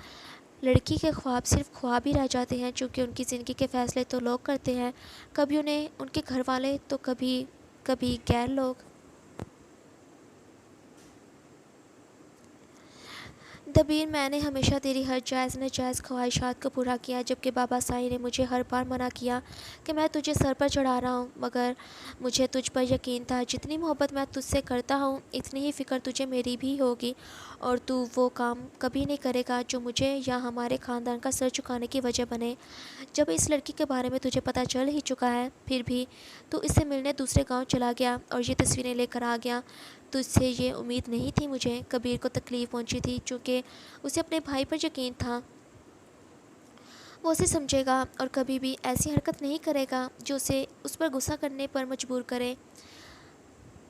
لڑکی کے خواب صرف خواب ہی رہ جاتے ہیں، چونکہ ان کی زندگی کے فیصلے تو لوگ کرتے ہیں، کبھی انہیں ان کے گھر والے تو کبھی غیر لوگ۔ دبیر، میں نے ہمیشہ تیری ہر جائز ناجائز خواہشات کو پورا کیا، جبکہ بابا سائی نے مجھے ہر بار منع کیا کہ میں تجھے سر پر چڑھا رہا ہوں، مگر مجھے تجھ پر یقین تھا۔ جتنی محبت میں تجھ سے کرتا ہوں، اتنی ہی فکر تجھے میری بھی ہوگی، اور تو وہ کام کبھی نہیں کرے گا جو مجھے یا ہمارے خاندان کا سر جھکانے کی وجہ بنے۔ جب اس لڑکی کے بارے میں تجھے پتہ چل ہی چکا ہے، پھر بھی تو اس سے ملنے دوسرے گاؤں چلا گیا اور یہ تصویریں لے کر آ گیا۔ تجھ سے یہ امید نہیں تھی مجھے۔ کبیر کو تکلیف پہنچی تھی، چونکہ اسے اپنے بھائی پر یقین تھا وہ اسے سمجھے گا اور کبھی بھی ایسی حرکت نہیں کرے گا جو اسے اس پر غصہ کرنے پر مجبور کرے۔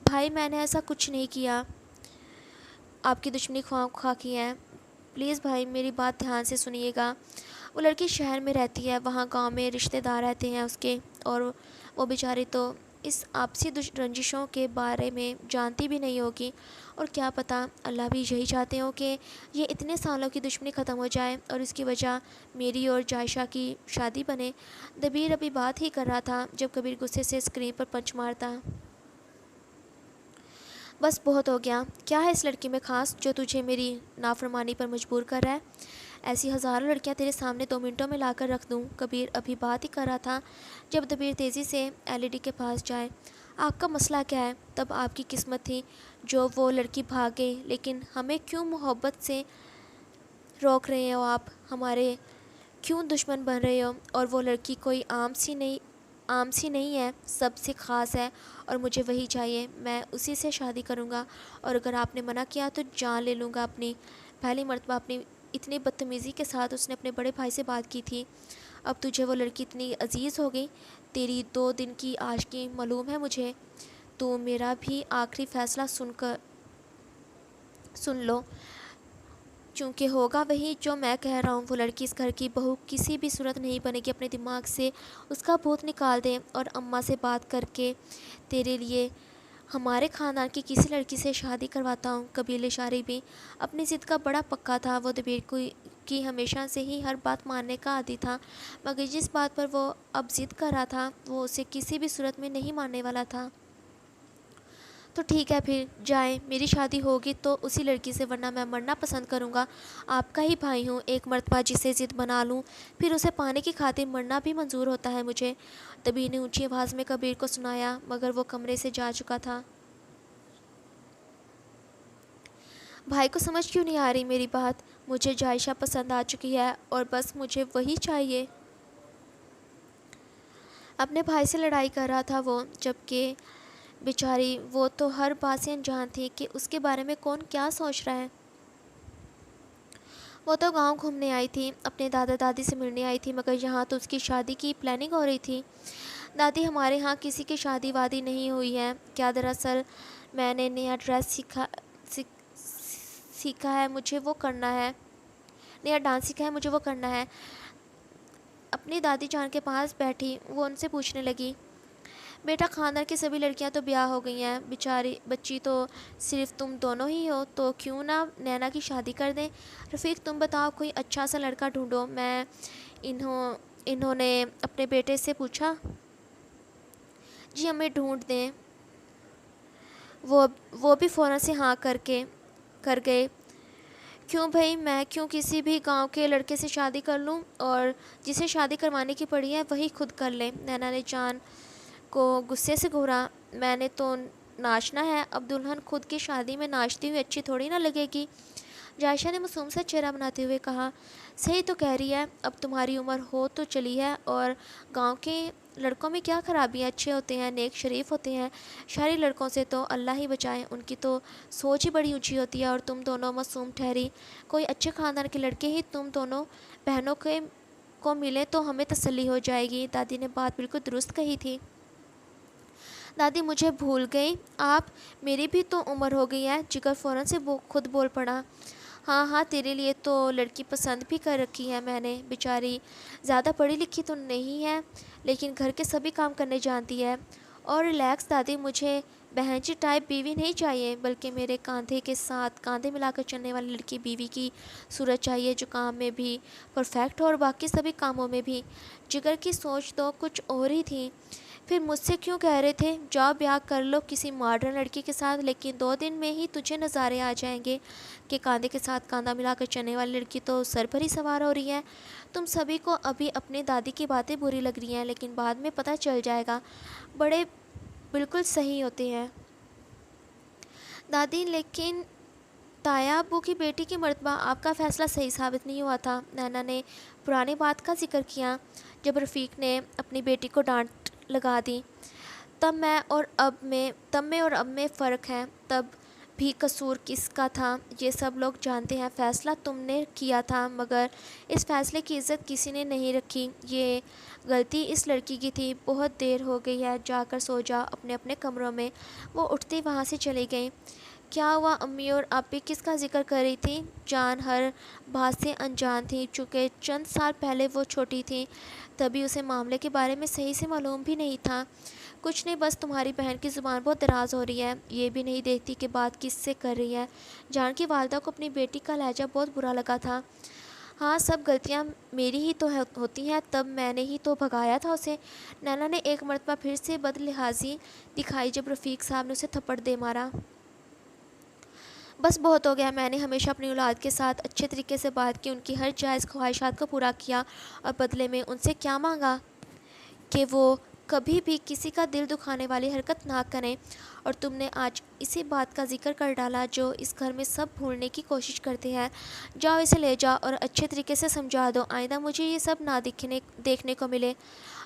بھائی، میں نے ایسا کچھ نہیں کیا، آپ کی دشمنی خواہ خواہ کی ہے۔ پلیز بھائی، میری بات دھیان سے سنیے گا۔ وہ لڑکی شہر میں رہتی ہے، وہاں گاؤں میں رشتہ دار رہتے ہیں اس کے، اور وہ بیچاری تو اس آپسی رنجشوں کے بارے میں جانتی بھی نہیں ہوگی، اور کیا پتہ اللہ بھی یہی چاہتے ہوں کہ یہ اتنے سالوں کی دشمنی ختم ہو جائے اور اس کی وجہ میری اور جائشہ کی شادی بنے۔ دبیر ابھی بات ہی کر رہا تھا جب کبیر غصے سے اسکرین پر پنچ مارتا۔ بس بہت ہو گیا۔ کیا ہے اس لڑکی میں خاص جو تجھے میری نافرمانی پر مجبور کر رہا ہے؟ ایسی ہزاروں لڑکیاں تیرے سامنے 2 منٹوں میں لا کر رکھ دوں۔ کبیر ابھی بات ہی کر رہا تھا جب دبیر تیزی سے LED کے پاس جائے۔ آپ کا مسئلہ کیا ہے؟ تب آپ کی قسمت تھی جو وہ لڑکی بھاگ گئی، لیکن ہمیں کیوں محبت سے روک رہے ہو آپ؟ ہمارے کیوں دشمن بن رہے ہو؟ اور وہ لڑکی کوئی عام سی نہیں ہے، سب سے خاص ہے، اور مجھے وہی چاہیے۔ میں اسی سے شادی کروں گا، اور اگر آپ نے منع کیا تو جان لے لوں گا اپنی۔ پہلی مرتبہ اپنی اتنی بدتمیزی کے ساتھ اس نے اپنے بڑے بھائی سے بات کی تھی، اب تجھے وہ لڑکی اتنی عزیز ہو گئی؟ تیری 2 دن کی عاشقی معلوم ہے مجھے۔ تو میرا بھی آخری فیصلہ سن لو، چونکہ ہوگا وہی جو میں کہہ رہا ہوں۔ وہ لڑکی اس گھر کی بہو کسی بھی صورت نہیں بنے گی۔ اپنے دماغ سے اس کا بھوت نکال دے، اور اماں سے بات کر کے تیرے لیے ہمارے خاندان کی کسی لڑکی سے شادی کرواتا ہوں۔ کبیر لشاری بھی اپنی ضد کا بڑا پکا تھا۔ وہ دبیر کی ہمیشہ سے ہی ہر بات ماننے کا عادی تھا، مگر جس بات پر وہ اب ضد کر رہا تھا وہ اسے کسی بھی صورت میں نہیں ماننے والا تھا۔ تو ٹھیک ہے، پھر جائیں، میری شادی ہوگی تو اسی لڑکی سے، ورنہ میں مرنا پسند کروں گا۔ آپ کا ہی بھائی ہوں، ایک مرتبہ جسے ضد بنا لوں پھر اسے پانے کی خاطر مرنا بھی منظور ہوتا ہے مجھے۔ دبیر نے اونچی آواز میں کبیر کو سنایا، مگر وہ کمرے سے جا چکا تھا۔ بھائی کو سمجھ کیوں نہیں آ رہی میری بات؟ مجھے جائشہ پسند آ چکی ہے اور بس مجھے وہی چاہیے۔ اپنے بھائی سے لڑائی کر رہا تھا وہ، جبکہ بیچاری وہ تو ہر بات سے انجان تھی کہ اس کے بارے میں کون کیا سوچ رہا ہے۔ وہ تو گاؤں گھومنے آئی تھی، اپنے دادا دادی سے ملنے آئی تھی، مگر یہاں تو اس کی شادی کی پلاننگ ہو رہی تھی۔ دادی ہمارے ہاں کسی کی شادی وادی نہیں ہوئی ہے کیا؟ دراصل میں نے نیا ڈریس سیکھا ہے، مجھے وہ کرنا ہے۔ نیا ڈانس سیکھا ہے، مجھے وہ کرنا ہے۔ اپنی دادی جان کے پاس بیٹھی وہ ان سے پوچھنے لگی، بیٹا خاندان کی سبھی لڑکیاں تو بیاہ ہو گئی ہیں، بیچاری بچی تو صرف تم دونوں ہی ہو، تو کیوں نہ نینا کی شادی کر دیں؟ رفیق تم بتاؤ، کوئی اچھا سا لڑکا ڈھونڈو۔ انہوں نے اپنے بیٹے سے پوچھا۔ جی ہمیں ڈھونڈ دیں۔ وہ بھی فوراً سے ہاں کر گئے۔ کیوں بھائی، میں کیوں کسی بھی گاؤں کے لڑکے سے شادی کر لوں، اور جسے شادی کروانے کی پڑی ہے وہی خود کر لیں؟ نینا نے جان کو غصے سے گھورا۔ میں نے تو ناچنا ہے، اب دلہن خود کی شادی میں ناچتی ہوئی اچھی تھوڑی نہ لگے گی۔ جائشہ نے معصوم سا چہرہ بناتے ہوئے کہا، صحیح تو کہہ رہی ہے، اب تمہاری عمر ہو تو چلی ہے، اور گاؤں کے لڑکوں میں کیا خرابی ہے؟ اچھے ہوتے ہیں، نیک شریف ہوتے ہیں۔ شہری لڑکوں سے تو اللہ ہی بچائے، ان کی تو سوچ ہی بڑی اونچی ہوتی ہے، اور تم دونوں معصوم ٹھہری۔ کوئی اچھے خاندان کے لڑکے ہی تم دونوں بہنوں کو ملے تو ہمیں تسلی ہو جائے گی۔ دادی نے بات بالکل درست کہی تھی۔ دادی مجھے بھول گئی آپ؟ میری بھی تو عمر ہو گئی ہے۔ جگر فوراً سے خود بول پڑا، ہاں تیرے لیے تو لڑکی پسند بھی کر رکھی ہے میں نے۔ بیچاری زیادہ پڑھی لکھی تو نہیں ہے، لیکن گھر کے سبھی کام کرنے جانتی ہے۔ اور ریلیکس دادی، مجھے بہن جی ٹائپ بیوی نہیں چاہیے، بلکہ میرے کاندھے کے ساتھ کاندھے ملا کر چلنے والی لڑکی بیوی کی صورت چاہیے، جو کام میں بھی پرفیکٹ ہو اور باقی سبھی کاموں میں بھی۔ جگر کی سوچ تو کچھ اور ہی تھی۔ پھر مجھ سے کیوں کہہ رہے تھے جاؤ بیاہ کر لو کسی ماڈرن لڑکی کے ساتھ، لیکن 2 دن میں ہی تجھے نظارے آ جائیں گے کہ کاندھے کے ساتھ کاندھا ملا کر چلنے والی لڑکی تو سر پر ہی سوار ہو رہی ہے۔ تم سبھی کو ابھی اپنی دادی کی باتیں بری لگ رہی ہیں، لیکن بعد میں پتہ چل جائے گا، بڑے بالکل صحیح ہوتے ہیں۔ دادی لیکن تایا ابو کی بیٹی کی مرتبہ آپ کا فیصلہ صحیح ثابت نہیں ہوا تھا۔ نینا نے پرانی بات کا ذکر کیا، جب رفیق نے اپنی بیٹی کو ڈانٹ لگا دی، تب میں اور اب میں فرق ہے۔ تب بھی قصور کس کا تھا یہ سب لوگ جانتے ہیں، فیصلہ تم نے کیا تھا، مگر اس فیصلے کی عزت کسی نے نہیں رکھی۔ یہ غلطی اس لڑکی کی تھی۔ بہت دیر ہو گئی ہے، جا کر سو جا اپنے اپنے کمروں میں۔ وہ اٹھتی وہاں سے چلی گئیں۔ کیا ہوا؟ امی اور آپی کس کا ذکر کر رہی تھی؟ جان ہر بات سے انجان تھی، چونکہ چند سال پہلے وہ چھوٹی تھی، تبھی اسے معاملے کے بارے میں صحیح سے معلوم بھی نہیں تھا۔ کچھ نہیں، بس تمہاری بہن کی زبان بہت دراز ہو رہی ہے، یہ بھی نہیں دیکھتی کہ بات کس سے کر رہی ہے۔ جان کی والدہ کو اپنی بیٹی کا لہجہ بہت برا لگا تھا۔ ہاں سب غلطیاں میری ہی تو ہوتی ہیں، تب میں نے ہی تو بھگایا تھا اسے۔ نینا نے ایک مرتبہ پھر سے بد لحاظی دکھائی جب رفیق صاحب نے اسے تھپڑ دے مارا۔ بس بہت ہو گیا، میں نے ہمیشہ اپنی اولاد کے ساتھ اچھے طریقے سے بات کی، ان کی ہر جائز خواہشات کو پورا کیا، اور بدلے میں ان سے کیا مانگا کہ وہ کبھی بھی کسی کا دل دکھانے والی حرکت نہ کریں، اور تم نے آج اسی بات کا ذکر کر ڈالا جو اس گھر میں سب بھولنے کی کوشش کرتے ہیں۔ جاؤ اسے لے جاؤ اور اچھے طریقے سے سمجھا دو، آئندہ مجھے یہ سب نہ دیکھنے کو ملے۔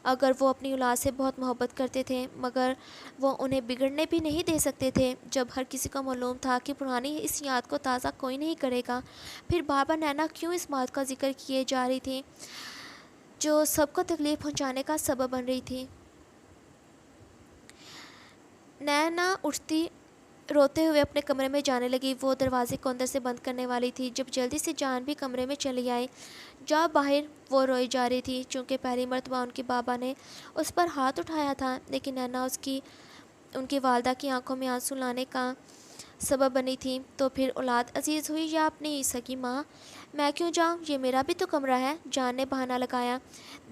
اگر وہ اپنی اولاد سے بہت محبت کرتے تھے، مگر وہ انہیں بگڑنے بھی نہیں دے سکتے تھے، جب ہر کسی کو معلوم تھا کہ پرانی اس یاد کو تازہ کوئی نہیں کرے گا۔ پھر بار بار نینا کیوں اس بات کا ذکر کیے جا رہی تھی جو سب کو تکلیف پہنچانے کا سبب بن رہی تھی؟ نینا اٹھتی روتے ہوئے اپنے کمرے میں جانے لگی۔ وہ دروازے کو اندر سے بند کرنے والی تھی جب جلدی سے جان بھی کمرے میں چلی آئی۔ جا باہر، وہ روئی جا رہی تھی، چونکہ پہلی مرتبہ ان کے بابا نے اس پر ہاتھ اٹھایا تھا، لیکن نینا ان کی والدہ کی آنکھوں میں آنسو لانے کا سبب بنی تھی۔ تو پھر اولاد عزیز ہوئی یا اپنی سگی ماں؟ میں کیوں جاؤں، یہ میرا بھی تو کمرہ ہے، جان نے بہانہ لگایا۔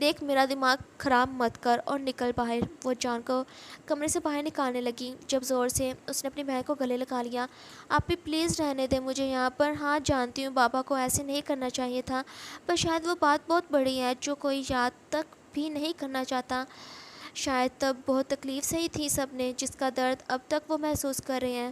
دیکھ میرا دماغ خراب مت کر اور نکل باہر۔ وہ جان کو کمرے سے باہر نکالنے لگی جب زور سے اس نے اپنی بہن کو گلے لگا لیا۔ آپ بھی پلیز رہنے دیں مجھے یہاں پر۔ ہاں جانتی ہوں بابا کو ایسے نہیں کرنا چاہیے تھا، پر شاید وہ بات بہت بڑی ہے جو کوئی یاد تک بھی نہیں کرنا چاہتا۔ شاید تب بہت تکلیف سہی تھی سب نے، جس کا درد اب تک وہ محسوس کر رہے ہیں۔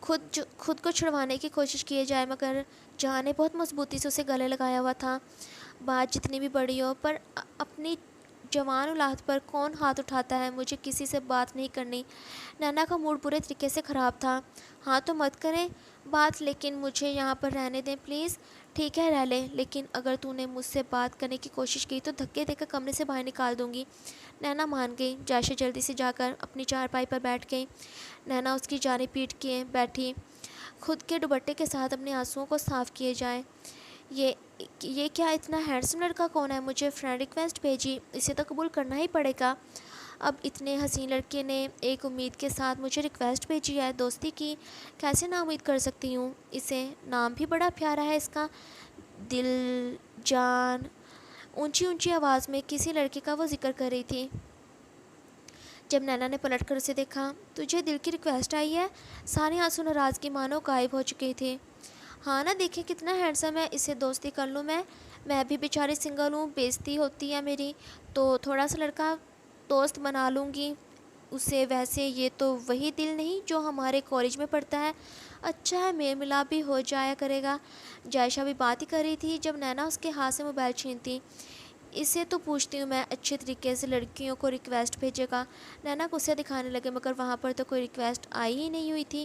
خود کو چھڑوانے کی کوشش کیے جائے مگر جہاں نے بہت مضبوطی سے اسے گلے لگایا ہوا تھا۔ بات جتنی بھی بڑی ہو پر اپنی جوان اولاد پر کون ہاتھ اٹھاتا ہے؟ مجھے کسی سے بات نہیں کرنی۔ نینا کا موڈ برے طریقے سے خراب تھا۔ ہاں تو مت کریں بات، لیکن مجھے یہاں پر رہنے دیں پلیز۔ ٹھیک ہے رہ لے، لیکن اگر تو نے مجھ سے بات کرنے کی کوشش کی تو دھکے دے کر کمرے سے باہر نکال دوں گی۔ نینا مان گئی۔ جائشہ جلدی سے جا کر اپنی چارپائی پر بیٹھ گئی۔ نینا اس کی جانب پیٹ کیے بیٹھی، خود کے دوپٹے کے ساتھ اپنے آنسوؤں کو صاف کیے جائے۔ یہ کیا اتنا ہینڈسم لڑکا کون ہے؟ مجھے فرینڈ ریکویسٹ بھیجی، اسے تو قبول کرنا ہی پڑے گا۔ اب اتنے حسین لڑکے نے ایک امید کے ساتھ مجھے ریکویسٹ بھیجی ہے دوستی کی، کیسے نا امید کر سکتی ہوں اسے؟ نام بھی بڑا پیارا ہے اس کا، دل جان۔ اونچی اونچی آواز میں کسی لڑکے کا وہ ذکر کر رہی تھی۔ جب نینا نے پلٹ کر اسے دیکھا، تجھے دل کی ریکویسٹ آئی ہے؟ سارے آنسو ناراضگی مانو غائب ہو چکے تھے۔ ہاں نا، دیکھیں کتنا ہینڈسم ہے، اسے دوستی کر لوں میں بھی بیچاری سنگل ہوں، بےعزتی ہوتی ہے میری تو تھوڑا سا لڑکا دوست بنا لوں گی اسے۔ ویسے یہ تو وہی دل نہیں جو ہمارے کالج میں پڑھتا ہے، اچھا ہے میل ملاپ بھی ہو جایا کرے گا۔ جائشہ بھی بات ہی کر رہی تھی جب نینا اس کے ہاتھ سے موبائل چھینتی۔ اسے تو پوچھتی ہوں میں اچھے طریقے سے لڑکیوں کو ریکویسٹ بھیجے گا۔ نینا غصہ دکھانے لگے مگر وہاں پر تو کوئی ریکویسٹ آئی ہی نہیں ہوئی تھی۔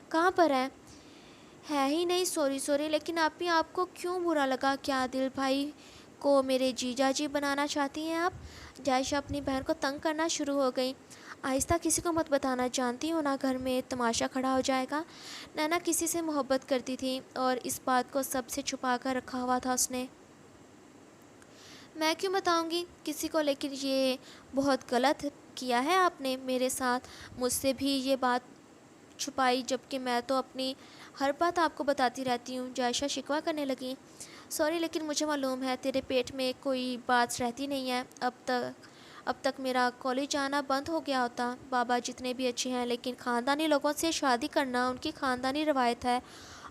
کہاں پر ہے ہی نہیں؟ سوری، لیکن آپ کو کیوں برا لگا؟ کیا دل بھائی کو میرے جیجا جی بنانا چاہتی ہیں آپ؟ جائشہ اپنی بہن کو تنگ کرنا شروع ہو گئی۔ آہستہ، کسی کو مت بتانا، جانتی ہو نا گھر میں تماشا کھڑا ہو جائے گا۔ نینا کسی سے محبت کرتی تھی اور اس بات کو سب سے چھپا کر رکھا ہوا تھا اس نے۔ میں کیوں بتاؤں گی کسی کو؟ لیکن یہ بہت غلط کیا ہے آپ نے میرے ساتھ، مجھ سے بھی یہ بات چھپائی، جبکہ میں تو اپنی ہر بات آپ کو بتاتی رہتی ہوں۔ جائشہ شکوہ کرنے لگی۔ سوری، لیکن مجھے معلوم ہے تیرے پیٹ میں کوئی بات رہتی نہیں ہے۔ اب تک میرا کالج جانا بند ہو گیا ہوتا۔ بابا جتنے بھی اچھے ہیں لیکن خاندانی لوگوں سے شادی کرنا ان کی خاندانی روایت ہے،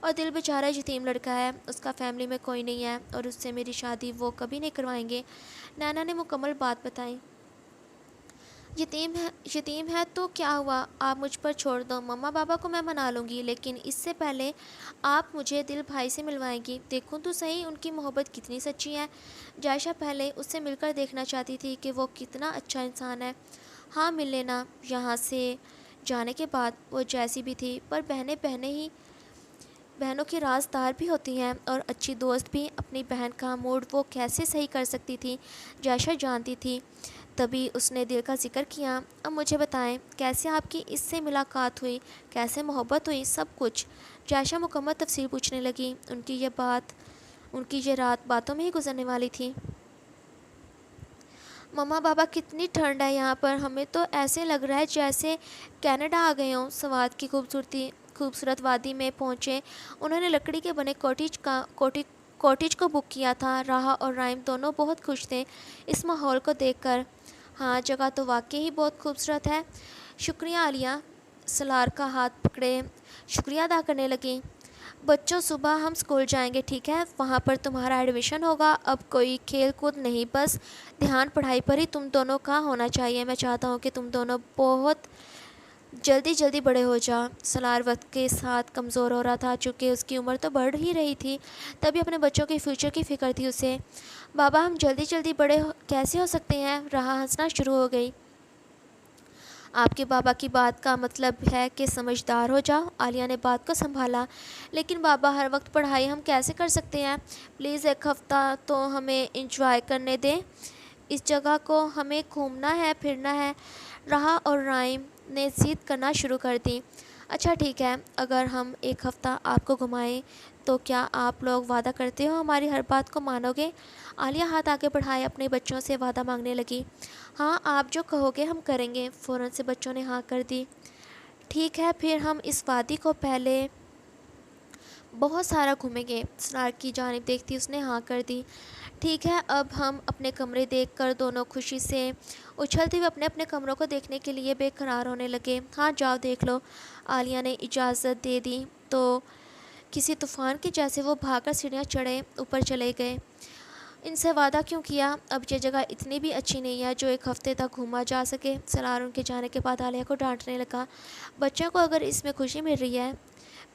اور دل بیچارہ یتیم لڑکا ہے، اس کا فیملی میں کوئی نہیں ہے اور اس سے میری شادی وہ کبھی نہیں کروائیں گے۔ نینا نے مکمل بات بتائی۔ یتیم ہے تو کیا ہوا، آپ مجھ پر چھوڑ دو، مما بابا کو میں منا لوں گی، لیکن اس سے پہلے آپ مجھے دل بھائی سے ملوائیں گی۔ دیکھوں تو صحیح ان کی محبت کتنی سچی ہے۔ جائشہ پہلے اس سے مل کر دیکھنا چاہتی تھی کہ وہ کتنا اچھا انسان ہے۔ ہاں مل لینا۔ یہاں سے جانے کے بعد وہ جیسی بھی تھی پر بہنوں کی رازدار بھی ہوتی ہیں اور اچھی دوست بھی۔ اپنی بہن کا موڈ وہ کیسے صحیح کر سکتی تھی جائشہ جانتی تھی، تبھی اس نے دل کا ذکر کیا۔ اب مجھے بتائیں کیسے آپ کی اس سے ملاقات ہوئی، کیسے محبت ہوئی، سب کچھ۔ جائشہ مکمل تفصیل پوچھنے لگی۔ ان کی یہ رات باتوں میں ہی گزرنے والی تھی۔ مما بابا کتنی ٹھنڈ ہے یہاں پر، ہمیں تو ایسے لگ رہا ہے جیسے کینیڈا آ گئے ہوں۔ سوات کی خوبصورت وادی میں پہنچے، انہوں نے لکڑی کے بنے کوٹیج کو بک کیا تھا۔ راحہ اور رائم دونوں بہت خوش تھے اس ماحول کو دیکھ کر۔ ہاں جگہ تو واقعی بہت خوبصورت ہے۔ شکریہ عالیہ، سالار کا ہاتھ پکڑے شکریہ ادا کرنے لگیں۔ بچوں صبح ہم اسکول جائیں گے ٹھیک ہے، وہاں پر تمہارا ایڈمیشن ہوگا۔ اب کوئی کھیل کود نہیں، بس دھیان پڑھائی پر ہی تم دونوں کا ہونا چاہیے۔ میں چاہتا ہوں کہ تم دونوں بہت جلدی بڑے ہو جاؤ۔ سالار وقت کے ساتھ کمزور ہو رہا تھا، چونکہ اس کی عمر تو بڑھ ہی رہی تھی، تبھی اپنے بچوں کے فیوچر کی فکر تھی اسے۔ بابا ہم جلدی بڑے کیسے ہو سکتے ہیں؟ راحہ ہنسنا شروع ہو گئی۔ آپ کے بابا کی بات کا مطلب ہے کہ سمجھدار ہو جاؤ۔ عالیہ نے بات کو سنبھالا۔ لیکن بابا ہر وقت پڑھائی ہم کیسے کر سکتے ہیں؟ پلیز ایک ہفتہ تو ہمیں انجوائے کرنے دیں، اس جگہ کو ہمیں گھومنا ہے پھرنا ہے۔ راحہ اور رائم نے ضد کرنا شروع کر دی۔ اچھا ٹھیک ہے، اگر ہم ایک ہفتہ آپ کو گھمائیں تو کیا آپ لوگ وعدہ کرتے ہو ہماری ہر بات کو مانو گے؟ عالیہ ہاتھ آگے بڑھائے اپنے بچوں سے وعدہ مانگنے لگی۔ ہاں آپ جو کہو گے ہم کریں گے، فوراً سے بچوں نے ہاں کر دی۔ ٹھیک ہے پھر ہم اس وادی کو پہلے بہت سارا گھومیں گے۔ سالار کی جانب دیکھتی اس نے ہاں کر دی۔ ٹھیک ہے، اب ہم اپنے کمرے دیکھ کر دونوں خوشی سے اچھلتے ہوئے اپنے اپنے کمروں کو دیکھنے کے لیے بے قرار ہونے لگے۔ ہاں جاؤ دیکھ لو، عالیہ نے اجازت دے دی تو کسی طوفان کے جیسے وہ بھاگ کر سیڑھیاں چڑھے اوپر چلے گئے۔ ان سے وعدہ کیوں کیا؟ اب یہ جگہ اتنی بھی اچھی نہیں ہے جو ایک ہفتے تک گھوما جا سکے۔ سلار ان کے جانے کے بعد عالیہ کو ڈانٹنے لگا۔ بچوں کو اگر اس میں خوشی مل رہی ہے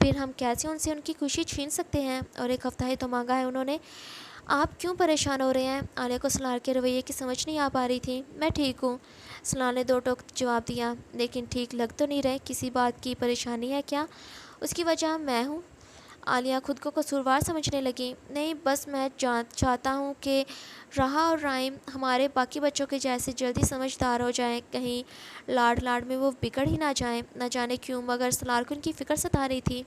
پھر ہم کیسے ان سے ان کی خوشی چھین سکتے ہیں؟ اور ایک ہفتہ ہی تو مانگا ہے انہوں نے، آپ کیوں پریشان ہو رہے ہیں؟ عالیہ کو سلار کے رویے کی سمجھ نہیں آ پا رہی تھی۔ میں ٹھیک ہوں، سلار نے دو ٹوک جواب دیا، لیکن ٹھیک لگ تو نہیں رہے، کسی بات کی پریشانی ہے کیا؟ اس کی وجہ میں ہوں؟ عالیہ خود کو قصوروار سمجھنے لگی۔ نہیں، بس میں چاہتا ہوں کہ راحہ اور رائم ہمارے باقی بچوں کے جیسے جلدی سمجھدار ہو جائیں، کہیں لاڈ لاڈ میں وہ بگڑ ہی نہ جائیں۔ نہ جانے کیوں مگر سلار کو ان کی فکر ستا رہی تھی۔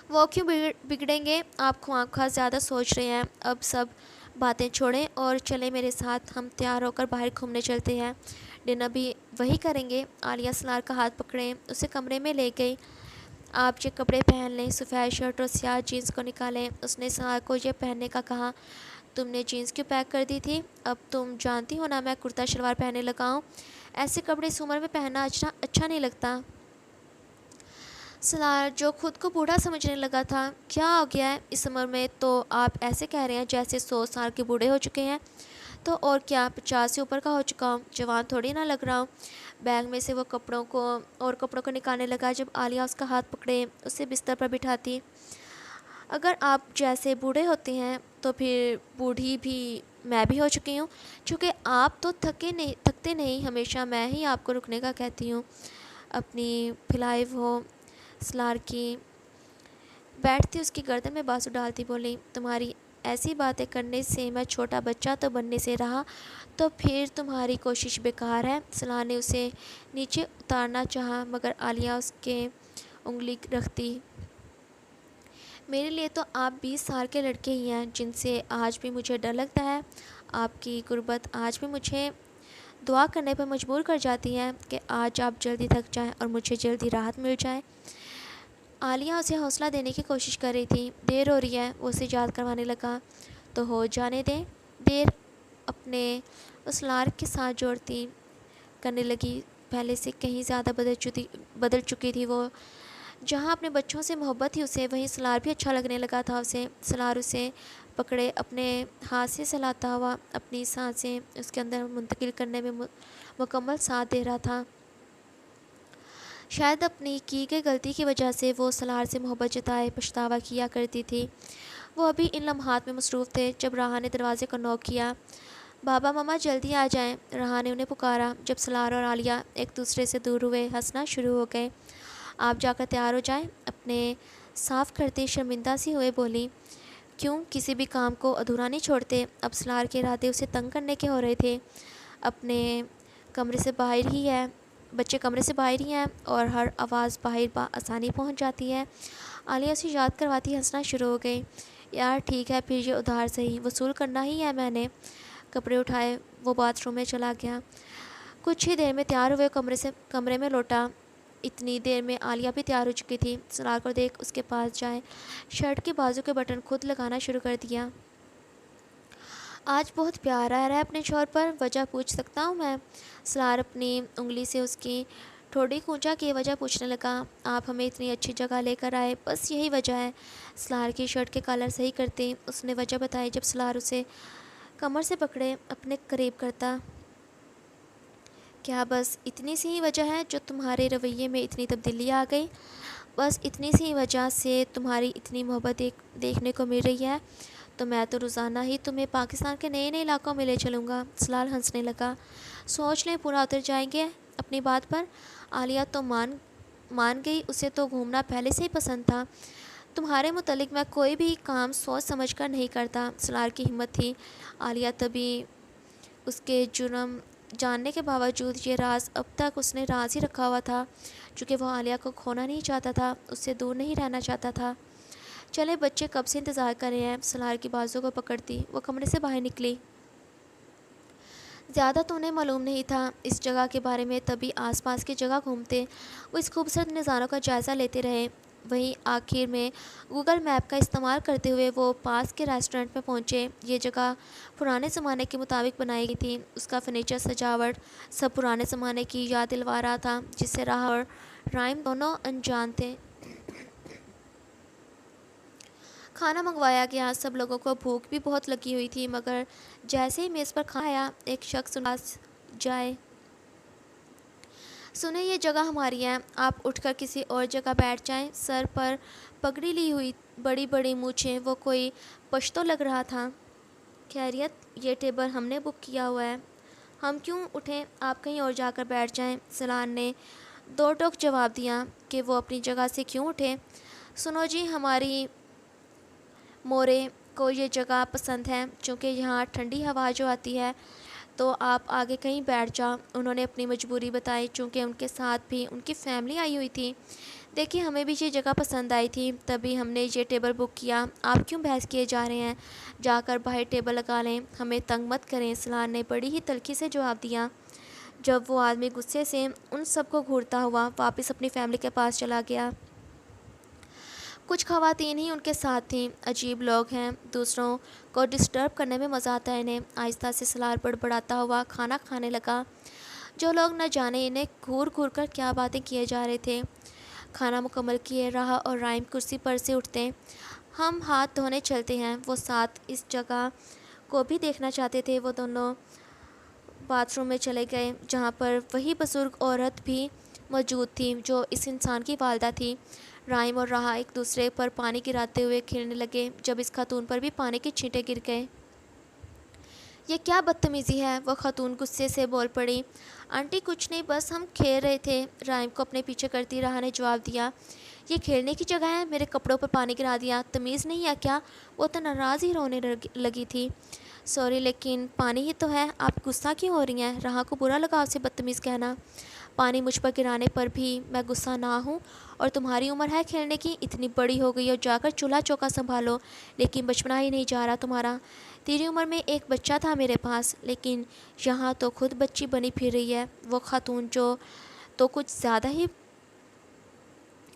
وہ کیوں بگڑیں گے؟ آپ خواہ خواہ زیادہ سوچ رہے ہیں۔ اب سب باتیں چھوڑیں اور چلیں میرے ساتھ، ہم تیار ہو کر باہر گھومنے چلتے ہیں، ڈنر بھی وہی کریں گے۔ عالیہ سلار کا ہاتھ پکڑے اسے کمرے میں لے گئی۔ آپ یہ کپڑے پہن لیں، سفید شرٹ اور سیاہ جینس کو نکالیں۔ اس نے سلار کو یہ پہننے کا کہا۔ تم نے جینس کیوں پیک کر دی تھی؟ اب تم جانتی ہو نا میں کرتا شلوار پہننے لگا ہوں، ایسے کپڑے اس عمر میں پہننا اچھا نہیں لگتا۔ سلار جو خود کو بوڑھا سمجھنے لگا تھا، کیا ہو گیا ہے؟ اس عمر میں تو آپ ایسے کہہ رہے ہیں جیسے 100 سال کے بوڑھے ہو چکے ہیں۔ تو اور کیا، 50 سے اوپر کا ہو چکا ہوں، جوان تھوڑی نہ لگ رہا ہوں۔ بیگ میں سے وہ کپڑوں کو نکالنے لگا۔ جب عالیہ اس کا ہاتھ پکڑے اسے بستر پر بٹھاتی، اگر آپ جیسے بوڑھے ہوتے ہیں تو پھر بوڑھی بھی میں بھی ہو چکی ہوں، چونکہ آپ تو تھکتے نہیں، ہمیشہ میں ہی آپ کو رکنے کا کہتی ہوں۔ اپنی پھیلائی وہ سلار کی بیٹھتی اس کی گردن میں بازو ڈالتی بولی، تمہاری ایسی باتیں کرنے سے میں چھوٹا بچہ تو بننے سے رہا، تو پھر تمہاری کوشش بیکار ہے۔ سلار نے اسے نیچے اتارنا چاہا مگر عالیہ اس کے انگلی رکھتی۔ میرے لیے تو آپ 20 سال کے لڑکے ہی ہیں جن سے آج بھی مجھے ڈر لگتا ہے۔ آپ کی غربت آج بھی مجھے دعا کرنے پر مجبور کر جاتی ہے کہ آج آپ جلدی تھک جائیں اور مجھے جلدی راحت مل جائے۔ عالیہ اسے حوصلہ دینے کی کوشش کر رہی تھی۔ دیر ہو رہی ہے، وہ اسے یاد کروانے لگا۔ تو ہو جانے دیں دیر، اپنے اس لار کے ساتھ جوڑتی کرنے لگی۔ پہلے سے کہیں زیادہ بدل چکی تھی وہ۔ جہاں اپنے بچوں سے محبت تھی اسے، وہیں سلار بھی اچھا لگنے لگا تھا اسے۔ سلار اسے پکڑے اپنے ہاتھ سے سلاتا ہوا اپنی سانسیں اس کے اندر منتقل کرنے میں مکمل ساتھ دے رہا تھا۔ شاید اپنی کی گئی غلطی کی وجہ سے وہ سلار سے محبت جتائے پچھتاوا کیا کرتی تھی۔ وہ ابھی ان لمحات میں مصروف تھے جب راحہ نے دروازے کو نوک کیا۔ بابا ماما جلدی آ جائیں، راحہ نے انہیں پکارا۔ جب سلار اور عالیہ ایک دوسرے سے دور ہوئے ہنسنا شروع ہو گئے۔ آپ جا کر تیار ہو جائیں، اپنے صاف کرتے شرمندہ سی ہوئے بولی۔ کیوں، کسی بھی کام کو ادھورا نہیں چھوڑتے؟ اب سلار کے ارادے اسے تنگ کرنے کے ہو رہے تھے۔ اپنے کمرے سے باہر ہی ہے، بچے کمرے سے باہر ہی ہیں اور ہر آواز باہر آسانی پہنچ جاتی ہے۔ عالیہ اسے یاد کرواتی ہنسنا شروع ہو گئی۔ یار ٹھیک ہے، پھر یہ ادھار صحیح وصول کرنا ہی ہے میں نے۔ کپڑے اٹھائے وہ باتھ روم میں چلا گیا۔ کچھ ہی دیر میں تیار ہوئے کمرے میں لوٹا۔ اتنی دیر میں عالیہ بھی تیار ہو چکی تھی۔ سلار کو دیکھ اس کے پاس جائے شرٹ کے بازو کے بٹن خود لگانا شروع کر دیا۔ آج بہت پیار آ رہا ہے اپنے شوہر پر، وجہ پوچھ سکتا ہوں میں؟ سلار اپنی انگلی سے اس کی ٹھوڑی کھونچا کی وجہ پوچھنے لگا۔ آپ ہمیں اتنی اچھی جگہ لے کر آئے، بس یہی وجہ ہے۔ سلار کی شرٹ کے کالر صحیح کرتے اس نے وجہ بتائی۔ جب سلار اسے کمر سے پکڑے اپنے قریب کرتا، کیا بس اتنی سی ہی وجہ ہے جو تمہارے رویے میں اتنی تبدیلی آ گئی؟ بس اتنی سی وجہ سے تمہاری اتنی محبت دیکھنے کو مل رہی ہے؟ تو میں تو روزانہ ہی تمہیں پاکستان کے نئے نئے علاقوں میں لے چلوں گا۔ سلار ہنسنے لگا۔ سوچ لیں پورا اتر جائیں گے اپنی بات پر۔ عالیہ تو مان گئی، اسے تو گھومنا پہلے سے ہی پسند تھا۔ تمہارے متعلق میں کوئی بھی کام سوچ سمجھ کر نہیں کرتا۔ سلار کی ہمت تھی۔ عالیہ تبھی اس کے جرم جاننے کے باوجود یہ راز اب تک اس نے راز ہی رکھا ہوا تھا، چونکہ وہ عالیہ کو کھونا نہیں چاہتا تھا، اس سے دور نہیں رہنا چاہتا تھا۔ چلے بچے کب سے انتظار کر رہے ہیں؟ سلار کی بازو کو پکڑتی وہ کمرے سے باہر نکلی۔ زیادہ تو انہیں معلوم نہیں تھا اس جگہ کے بارے میں، تبھی آس پاس کی جگہ گھومتے وہ اس خوبصورت نظاروں کا جائزہ لیتے رہے۔ وہیں آخر میں گوگل میپ کا استعمال کرتے ہوئے وہ پاس کے ریسٹورنٹ میں پہنچے۔ یہ جگہ پرانے زمانے کے مطابق بنائی گئی تھی، اس کا فرنیچر سجاوٹ سب پرانے زمانے کی یاد دلوا رہا تھا جس سے راحہ اور رائم دونوں انجان تھے۔ کھانا منگوایا گیا۔ سب لوگوں کو بھوک بھی بہت لگی ہوئی تھی، مگر جیسے ہی میز پر کھانا آیا ایک شخص پاس جائے، سنیں یہ جگہ ہماری ہے، آپ اٹھ کر کسی اور جگہ بیٹھ جائیں۔ سر پر پگڑی لی ہوئی، بڑی بڑی مونچھیں، وہ کوئی پشتو لگ رہا تھا۔ خیریت، یہ ٹیبل ہم نے بک کیا ہوا ہے، ہم کیوں اٹھیں، آپ کہیں اور جا کر بیٹھ جائیں۔ سلان نے دو ٹوک جواب دیا کہ وہ اپنی جگہ سے کیوں اٹھے۔ سنو جی، ہماری مورے کو یہ جگہ پسند ہے، چونکہ یہاں ٹھنڈی ہوا جو آتی ہے، تو آپ آگے کہیں بیٹھ جاؤ۔ انہوں نے اپنی مجبوری بتائی، چونکہ ان کے ساتھ بھی ان کی فیملی آئی ہوئی تھی۔ دیکھیے، ہمیں بھی یہ جگہ پسند آئی تھی، تبھی ہم نے یہ ٹیبل بک کیا، آپ کیوں بحث کیے جا رہے ہیں، جا کر باہر ٹیبل لگا لیں، ہمیں تنگ مت کریں۔ سلان نے بڑی ہی تلخی سے جواب دیا۔ جب وہ آدمی غصے سے ان سب کو گھورتا ہوا واپس اپنی فیملی کے پاس چلا گیا۔ کچھ خواتین ہی ان کے ساتھ تھیں، عجیب لوگ ہیں، دوسروں کو ڈسٹرب کرنے میں مزہ آتا ہے انہیں۔ آہستہ سے سلار بڑبڑاتا ہوا کھانا کھانے لگا۔ جو لوگ نہ جانے انہیں گھور گھور کر کیا باتیں کیے جا رہے تھے۔ کھانا مکمل کیے راہا اور رائم کرسی پر سے اٹھتے۔ ہم ہاتھ دھونے چلتے ہیں۔ وہ ساتھ اس جگہ کو بھی دیکھنا چاہتے تھے۔ وہ دونوں باتھ روم میں چلے گئے، جہاں پر وہی بزرگ عورت بھی موجود تھی جو اس انسان کی والدہ تھی۔ رائم اور راہا ایک دوسرے پر پانی گراتے ہوئے کھیلنے لگے، جب اس خاتون پر بھی پانی کے چھینٹے گر گئے۔ یہ کیا بدتمیزی ہے، وہ خاتون غصے سے بول پڑی۔ آنٹی کچھ نہیں، بس ہم کھیل رہے تھے، رائم کو اپنے پیچھے کرتی راہا نے جواب دیا۔ یہ کھیلنے کی جگہ ہے، میرے کپڑوں پر پانی گرا دیا، تمیز نہیں ہے کیا؟ وہ تو ناراض ہی رونے لگی تھی۔ سوری، لیکن پانی ہی تو ہے، آپ غصہ کیوں ہو رہی ہیں؟ راہا کو برا لگا اسے بدتمیز کہنا۔ پانی مجھ پر گرانے پر بھی میں غصہ نہ ہوں، اور تمہاری عمر ہے کھیلنے کی، اتنی بڑی ہو گئی ہو، جا کر چولہا چوکا سنبھالو، لیکن بچپنا ہی نہیں جا رہا تمہارا۔ تیری عمر میں ایک بچہ تھا میرے پاس، لیکن یہاں تو خود بچی بنی پھر رہی ہے۔ وہ خاتون جو تو کچھ زیادہ ہی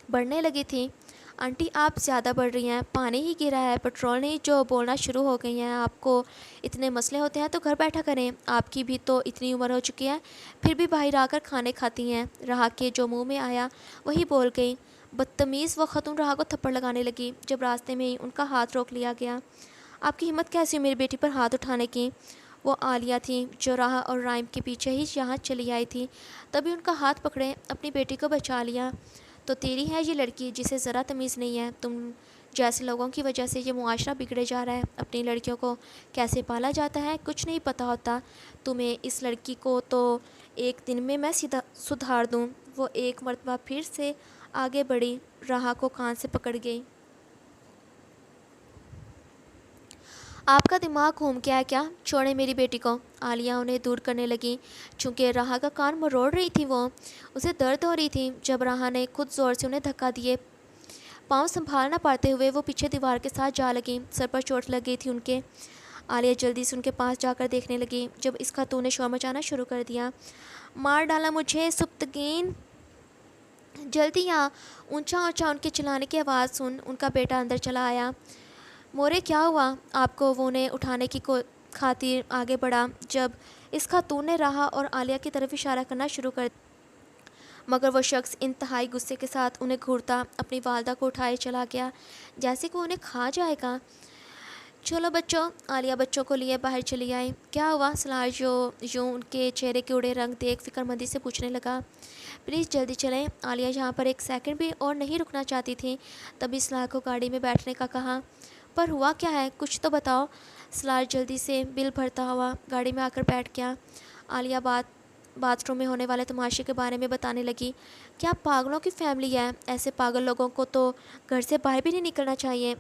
بڑھنے لگی تھی۔ آنٹی آپ زیادہ بڑھ رہی ہیں، پانی ہی گرا ہے، پٹرول نہیں جو بولنا شروع ہو گئی ہیں، آپ کو اتنے مسئلے ہوتے ہیں تو گھر بیٹھا کریں، آپ کی بھی تو اتنی عمر ہو چکی ہے، پھر بھی باہر آ کر کھانے کھاتی ہیں۔ راہا کے جو منہ میں آیا وہی بول گئی۔ بدتمیز، وہ خاتون راہا کو تھپڑ لگانے لگی، جب راستے میں ہی ان کا ہاتھ روک لیا گیا۔ آپ کی ہمت کیسی ہوئی میری بیٹی پر ہاتھ اٹھانے کی؟ وہ عالیہ تھی جو راہا اور رائم کے پیچھے ہی یہاں چلی آئی تھی، تبھی ان کا ہاتھ پکڑے اپنی بیٹی کو بچا لیا۔ تو تیری ہے یہ لڑکی جسے ذرا تمیز نہیں ہے، تم جیسے لوگوں کی وجہ سے یہ معاشرہ بگڑے جا رہا ہے، اپنی لڑکیوں کو کیسے پالا جاتا ہے کچھ نہیں پتہ ہوتا تمہیں۔ اس لڑکی کو تو ایک دن میں سدھار دوں۔ وہ ایک مرتبہ پھر سے آگے بڑھی، راہا کو کان سے پکڑ گئی۔ آپ کا دماغ گھوم گیا ہے کیا؟ چھوڑیں میری بیٹی کو۔ عالیہ انہیں دور کرنے لگی، چونکہ راہا کا کان مروڑ رہی تھی، وہ اسے درد ہو رہی تھی۔ جب راہا نے خود زور سے انہیں دھکا دیے، پاؤں سنبھال نہ پاتے ہوئے وہ پیچھے دیوار کے ساتھ جا لگیں، سر پر چوٹ لگ گئی تھی ان کے۔ عالیہ جلدی سے ان کے پاس جا کر دیکھنے لگی، جب اس خاتون نے شور مچانا شروع کر دیا۔ مار ڈالا مجھے سبتگین، جلدی آ! اونچا اونچا ان کے چلانے کی آواز سن ان کا بیٹا اندر چلا آیا۔ مورے کیا ہوا آپ کو؟ وہ انہیں اٹھانے کی خاطر آگے بڑھا، جب اس خاتون نے راہا اور عالیہ کی طرف اشارہ کرنا شروع کر دیا، مگر وہ شخص انتہائی غصے کے ساتھ انہیں گھورتا اپنی والدہ کو اٹھائے چلا گیا، جیسے کہ وہ انہیں کھا جائے گا۔ چلو بچوں، عالیہ بچوں کو لیے باہر چلی آئی۔ کیا ہوا؟ سلار جو یوں ان کے چہرے کے اڑے رنگ دیکھ فکر مندی سے پوچھنے لگا۔ پلیز جلدی چلیں۔ عالیہ یہاں پر ایک سیکنڈ بھی اور نہیں رکنا چاہتی تھی، تبھی سلار کو گاڑی میں بیٹھنے کا کہا۔ پر ہوا کیا ہے، کچھ تو بتاؤ۔ سلار جلدی سے بل بھرتا ہوا گاڑی میں آ کر بیٹھ گیا۔ عالیہ باتھ روم میں ہونے والے تماشے کے بارے میں بتانے لگی۔ کیا پاگلوں کی فیملی ہے، ایسے پاگل لوگوں کو تو گھر سے باہر بھی نہیں نکلنا چاہیے۔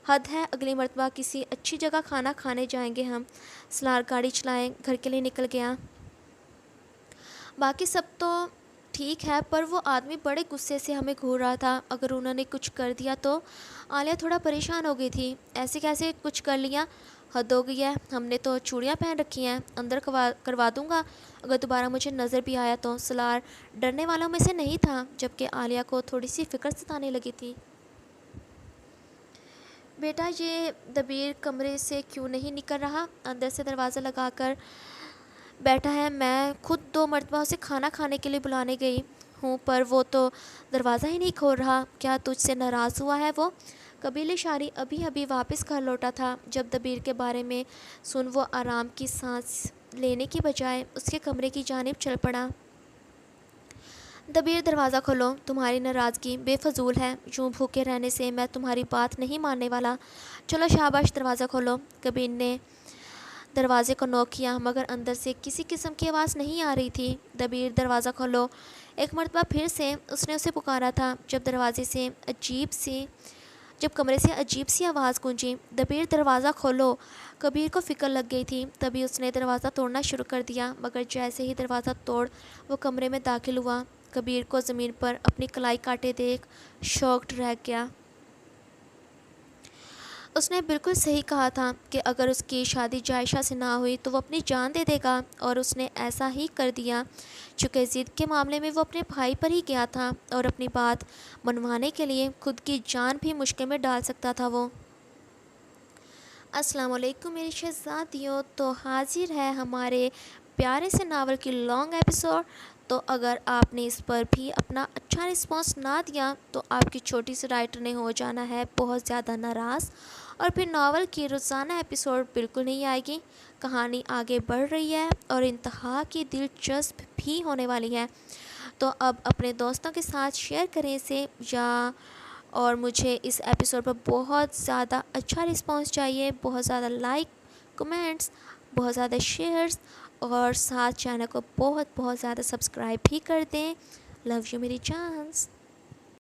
حد ہے، اگلی مرتبہ کسی اچھی جگہ کھانا کھانے جائیں گے ہم۔ سلار گاڑی چلائے گھر کے لیے نکل گیا۔ باقی سب تو ٹھیک ہے، پر وہ آدمی بڑے غصے سے ہمیں گھور رہا تھا، اگر انہوں نے کچھ کر دیا تو؟ عالیہ تھوڑا پریشان ہو گئی تھی۔ ایسے کیسے کچھ کر لیا؟ حد ہو گئی ہے، ہم نے تو چوڑیاں پہن رکھی ہیں، اندر کروا دوں گا اگر دوبارہ مجھے نظر بھی آیا تو۔ سلار ڈرنے والوں میں سے نہیں تھا، جبکہ عالیہ کو تھوڑی سی فکر ستانے لگی تھی۔ بیٹا یہ دبیر کمرے سے کیوں نہیں نکل رہا؟ اندر سے دروازہ لگا کر بیٹھا ہے، میں خود 2 مرتبہ اسے کھانا کھانے کے لیے بلانے گئی ہوں، پر وہ تو دروازہ ہی نہیں کھول رہا۔ کیا تجھ سے ناراض ہوا ہے وہ؟ قبیل شاری ابھی ابھی واپس گھر لوٹا تھا جب دبیر کے بارے میں سن وہ آرام کی سانس لینے کی بجائے اس کے کمرے کی جانب چل پڑا۔ دبیر دروازہ کھولو، تمہاری ناراضگی بے فضول ہے، یوں بھوکے رہنے سے میں تمہاری بات نہیں ماننے والا، چلو شاباش دروازہ کھولو۔ کبیر نے دروازے کو نوک کیا مگر اندر سے کسی قسم کی آواز نہیں آ رہی تھی۔ دبیر دروازہ کھولو، ایک مرتبہ پھر سے اس نے اسے پکارا تھا جب کمرے سے عجیب سی آواز گونجی، دبیر دروازہ کھولو۔ کبیر کو فکر لگ گئی تھی، تبھی اس نے دروازہ توڑنا شروع کر دیا مگر جیسے ہی دروازہ توڑ وہ کمرے میں داخل ہوا، کبیر کو زمین پر اپنی کلائی کاٹے دیکھ شاکڈ رہ گیا۔ اس نے بالکل صحیح کہا تھا کہ اگر اس کی شادی جائشہ سے نہ ہوئی تو وہ اپنی جان دے دے گا، اور اس نے ایسا ہی کر دیا۔ چونکہ ضد کے معاملے میں وہ اپنے بھائی پر ہی گیا تھا اور اپنی بات منوانے کے لیے خود کی جان بھی مشکل میں ڈال سکتا تھا وہ۔ السلام علیکم میری شہزادیوں، تو حاضر ہے ہمارے پیارے سے ناول کی لانگ ایپیسوڈ۔ تو اگر آپ نے اس پر بھی اپنا اچھا رسپانس نہ دیا تو آپ کی چھوٹی سی رائٹر نے ہو جانا ہے بہت زیادہ ناراض، اور پھر ناول کی روزانہ ایپیسوڈ بالکل نہیں آئے گی۔ کہانی آگے بڑھ رہی ہے اور انتہا کی دلچسپ بھی ہونے والی ہے، تو اب اپنے دوستوں کے ساتھ شیئر کریں اسے اور مجھے اس ایپیسوڈ پر بہت زیادہ اچھا رسپانس چاہیے، بہت زیادہ لائک، کمنٹس، بہت زیادہ شیئرز، اور ساتھ چینل کو بہت زیادہ سبسکرائب بھی کر دیں۔ لو یو میری جانس۔